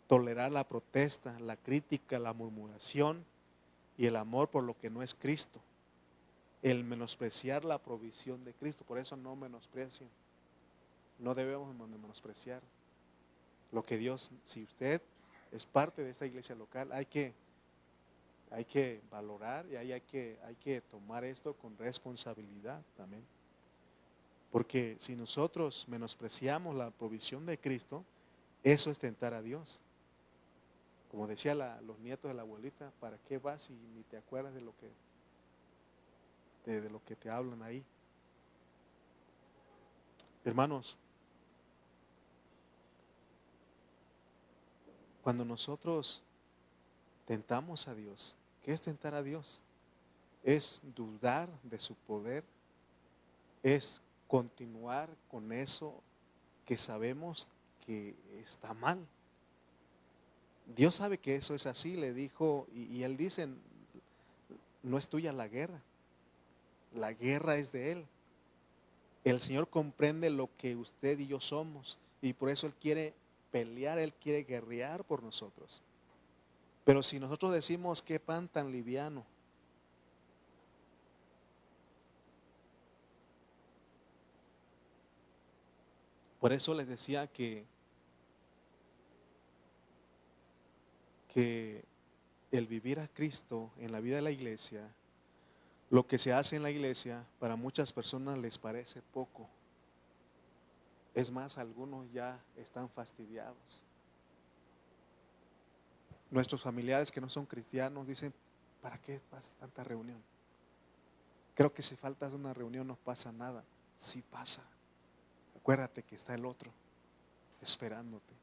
tolerar la protesta, la crítica, la murmuración y el amor por lo que no es Cristo, el menospreciar la provisión de Cristo. Por eso no menosprecien, no debemos menospreciar lo que Dios, si usted es parte de esta iglesia local, hay que valorar y hay que tomar esto con responsabilidad también. Porque si nosotros menospreciamos la provisión de Cristo, eso es tentar a Dios. Como decía los nietos de la abuelita, ¿para qué vas y ni te acuerdas de lo que te hablan ahí? Hermanos, cuando nosotros tentamos a Dios, ¿qué es tentar a Dios? Es dudar de su poder, es continuar con eso que sabemos que está mal. Dios sabe que eso es así, le dijo, y Él dice: no es tuya la guerra es de Él. El Señor comprende lo que usted y yo somos, y por eso Él quiere pelear, Él quiere guerrear por nosotros. Pero si nosotros decimos: qué pan tan liviano, por eso les decía que el vivir a Cristo en la vida de la iglesia, lo que se hace en la iglesia, para muchas personas les parece poco. Es más, algunos ya están fastidiados. Nuestros familiares que no son cristianos dicen: ¿para qué pasa tanta reunión? Creo que si faltas una reunión no pasa nada. Sí pasa. Acuérdate que está el otro esperándote.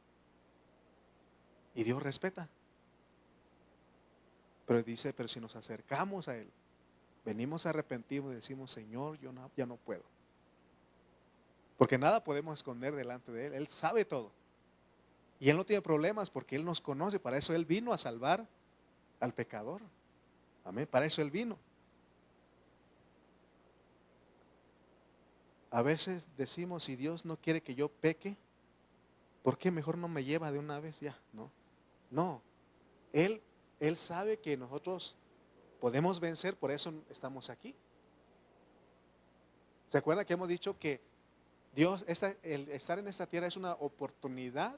Y Dios respeta. Pero dice: pero si nos acercamos a Él, venimos arrepentidos y decimos: Señor, yo ya no puedo. Porque nada podemos esconder delante de Él. Él sabe todo. Y Él no tiene problemas porque Él nos conoce. Para eso Él vino a salvar al pecador. Amén. Para eso Él vino. A veces decimos: si Dios no quiere que yo peque, ¿por qué mejor no me lleva de una vez ya? No. Él sabe que nosotros podemos vencer, por eso estamos aquí. ¿Se acuerdan que hemos dicho que Dios, el estar en esta tierra es una oportunidad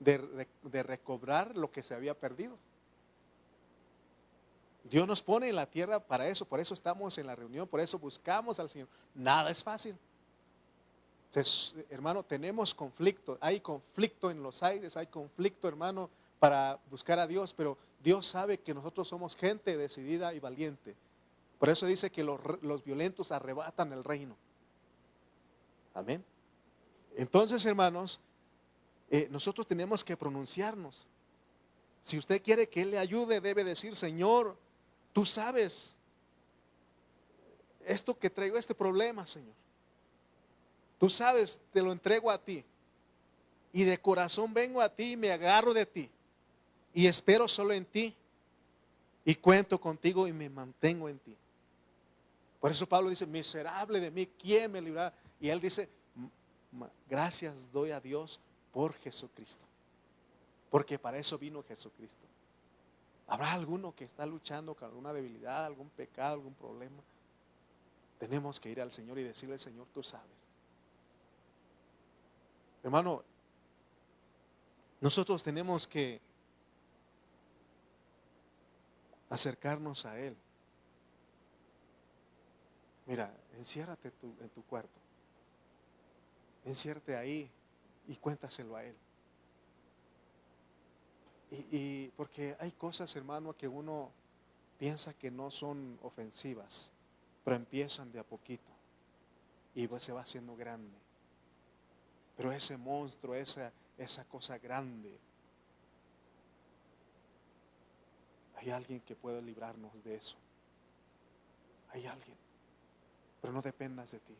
de recobrar lo que se había perdido? Dios nos pone en la tierra para eso, por eso estamos en la reunión, por eso buscamos al Señor. Nada es fácil. Hermano, tenemos conflicto, hay conflicto en los aires, hay conflicto, hermano, para buscar a Dios, pero Dios sabe que nosotros somos gente decidida y valiente. Por eso dice que los violentos arrebatan el reino. Amén. Entonces, hermanos, nosotros tenemos que pronunciarnos. Si usted quiere que Él le ayude, debe decir: Señor, tú sabes esto que traigo, este problema, Señor. Tú sabes, te lo entrego a ti. Y de corazón vengo a ti y me agarro de ti. Y espero solo en ti. Y cuento contigo y me mantengo en ti. Por eso Pablo dice: miserable de mí, ¿quién me librará? Y él dice: Gracias doy a Dios por Jesucristo, porque para eso vino Jesucristo. ¿Habrá alguno que está luchando con alguna debilidad, algún pecado, algún problema? Tenemos que ir al Señor y decirle: Señor, tú sabes. Hermano, nosotros tenemos que acercarnos a Él. Mira, enciérrate en tu cuarto. Enciérrate ahí y cuéntaselo a Él. Y porque hay cosas, hermano, que uno piensa que no son ofensivas, pero empiezan de a poquito y pues se va haciendo grande. Pero ese monstruo, esa cosa grande, hay alguien que puede librarnos de eso. Hay alguien. Pero no dependas de ti.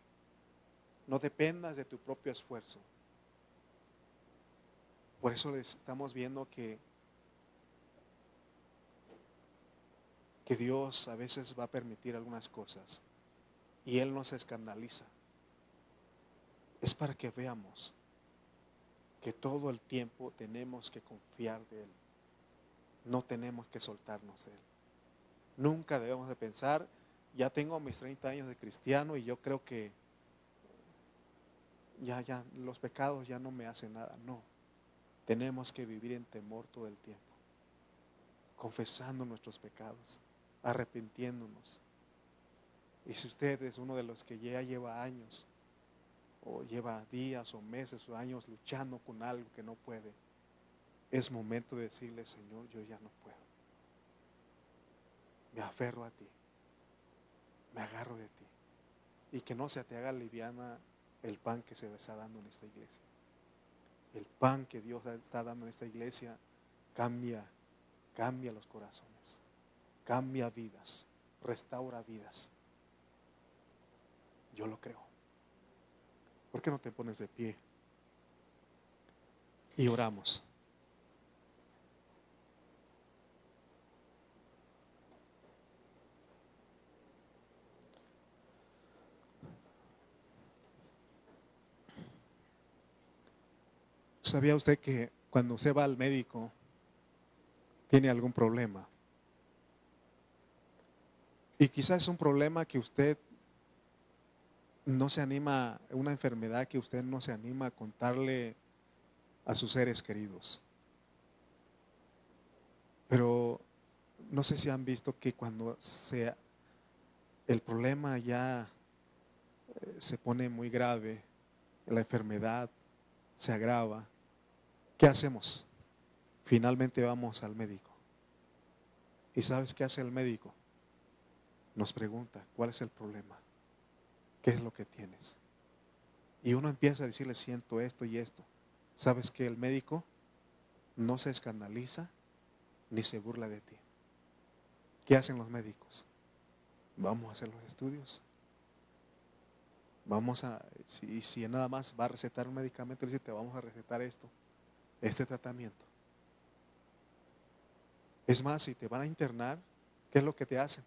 No dependas de tu propio esfuerzo. Por eso les estamos viendo que Dios a veces va a permitir algunas cosas y Él no se escandaliza. Es para que veamos que todo el tiempo tenemos que confiar de Él. No tenemos que soltarnos de Él. Nunca debemos de pensar: ya tengo mis 30 años de cristiano y yo creo que ya los pecados ya no me hacen nada. No, tenemos que vivir en temor todo el tiempo, confesando nuestros pecados, arrepintiéndonos. Y si usted es uno de los que ya lleva años, o lleva días o meses o años luchando con algo que no puede, es momento de decirle: Señor, yo ya no puedo. Me aferro a ti, me agarro de ti. Y que no se te haga liviana el pan que se está dando en esta iglesia. El pan que Dios está dando en esta iglesia cambia los corazones, cambia vidas, restaura vidas. Yo lo creo. ¿Por qué no te pones de pie y oramos? ¿Sabía usted que cuando usted va al médico tiene algún problema? Y quizás es un problema que usted no se anima, una enfermedad que usted no se anima a contarle a sus seres queridos. Pero no sé si han visto que cuando el problema ya se pone muy grave, la enfermedad se agrava, ¿qué hacemos? Finalmente vamos al médico. ¿Y sabes qué hace el médico? Nos pregunta: ¿cuál es el problema? ¿Qué es lo que tienes? Y uno empieza a decirle: siento esto y esto. ¿Sabes que el médico no se escandaliza ni se burla de ti? ¿Qué hacen los médicos? Vamos a hacer los estudios. Si nada más va a recetar un medicamento, le dice: te vamos a recetar este tratamiento. Es más, si te van a internar, ¿qué es lo que te hacen?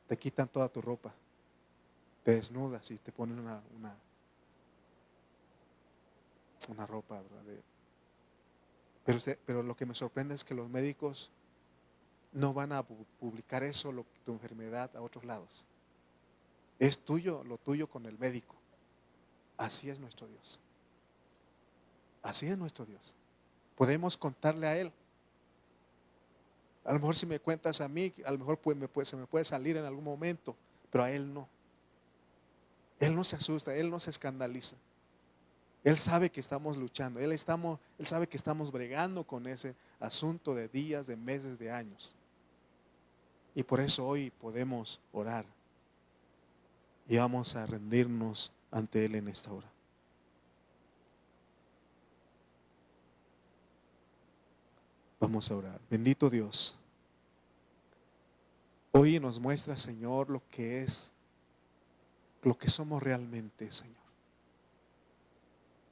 Te quitan toda tu ropa, te desnudas y te ponen una ropa, ¿verdad? Pero lo que me sorprende es que los médicos no van a publicar tu enfermedad, a otros lados. Es tuyo, lo tuyo con el médico. Así es nuestro Dios. Así es nuestro Dios. Podemos contarle a Él. A lo mejor si me cuentas a mí, a lo mejor se me puede salir en algún momento, pero a Él no. Él no se asusta, Él no se escandaliza. Él sabe que estamos luchando, Él sabe que estamos bregando con ese asunto de días, de meses, de años. Y por eso hoy podemos orar y vamos a rendirnos ante Él en esta hora. Vamos a orar. Bendito Dios, hoy nos muestra, Señor, lo que somos realmente, Señor.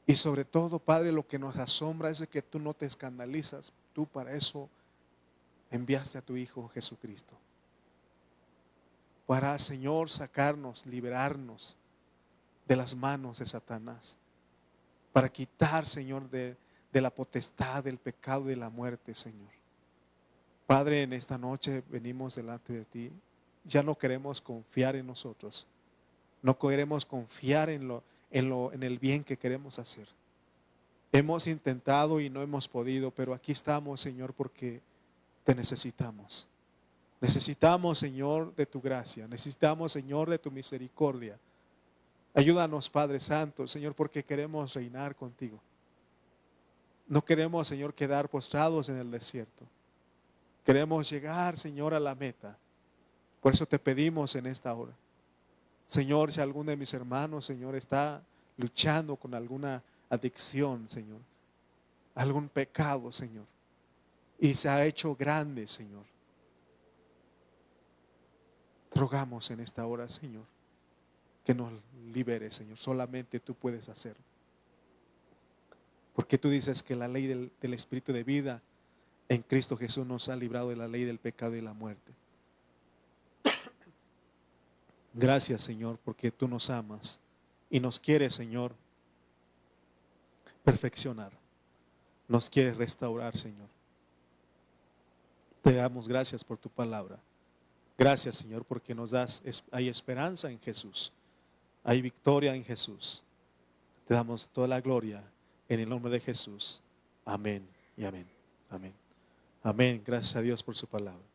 Y sobre todo, Padre, lo que nos asombra es de que tú no te escandalizas. Tú para eso enviaste a tu Hijo Jesucristo. Para, Señor, sacarnos, liberarnos de las manos de Satanás. para quitar, Señor, de la potestad, del pecado y de la muerte, Señor. Padre, en esta noche venimos delante de ti. Ya no queremos confiar en nosotros. No queremos confiar en el bien que queremos hacer. Hemos intentado y no hemos podido, pero aquí estamos, Señor, porque te necesitamos. Necesitamos, Señor, de tu gracia. Necesitamos, Señor, de tu misericordia. Ayúdanos, Padre Santo, Señor, porque queremos reinar contigo. No queremos, Señor, quedar postrados en el desierto. Queremos llegar, Señor, a la meta. Por eso te pedimos en esta hora. Señor, si alguno de mis hermanos, Señor, está luchando con alguna adicción, Señor, algún pecado, Señor, y se ha hecho grande, Señor, te rogamos en esta hora, Señor, que nos liberes, Señor. Solamente tú puedes hacerlo. Porque tú dices que la ley del Espíritu de vida en Cristo Jesús nos ha librado de la ley del pecado y la muerte. Gracias, Señor, porque tú nos amas y nos quieres, Señor, perfeccionar. Nos quieres restaurar, Señor. Te damos gracias por tu palabra. Gracias, Señor, porque nos das, hay esperanza en Jesús. Hay victoria en Jesús. Te damos toda la gloria en el nombre de Jesús. Amén y amén. Amén. Amén. Gracias a Dios por su palabra.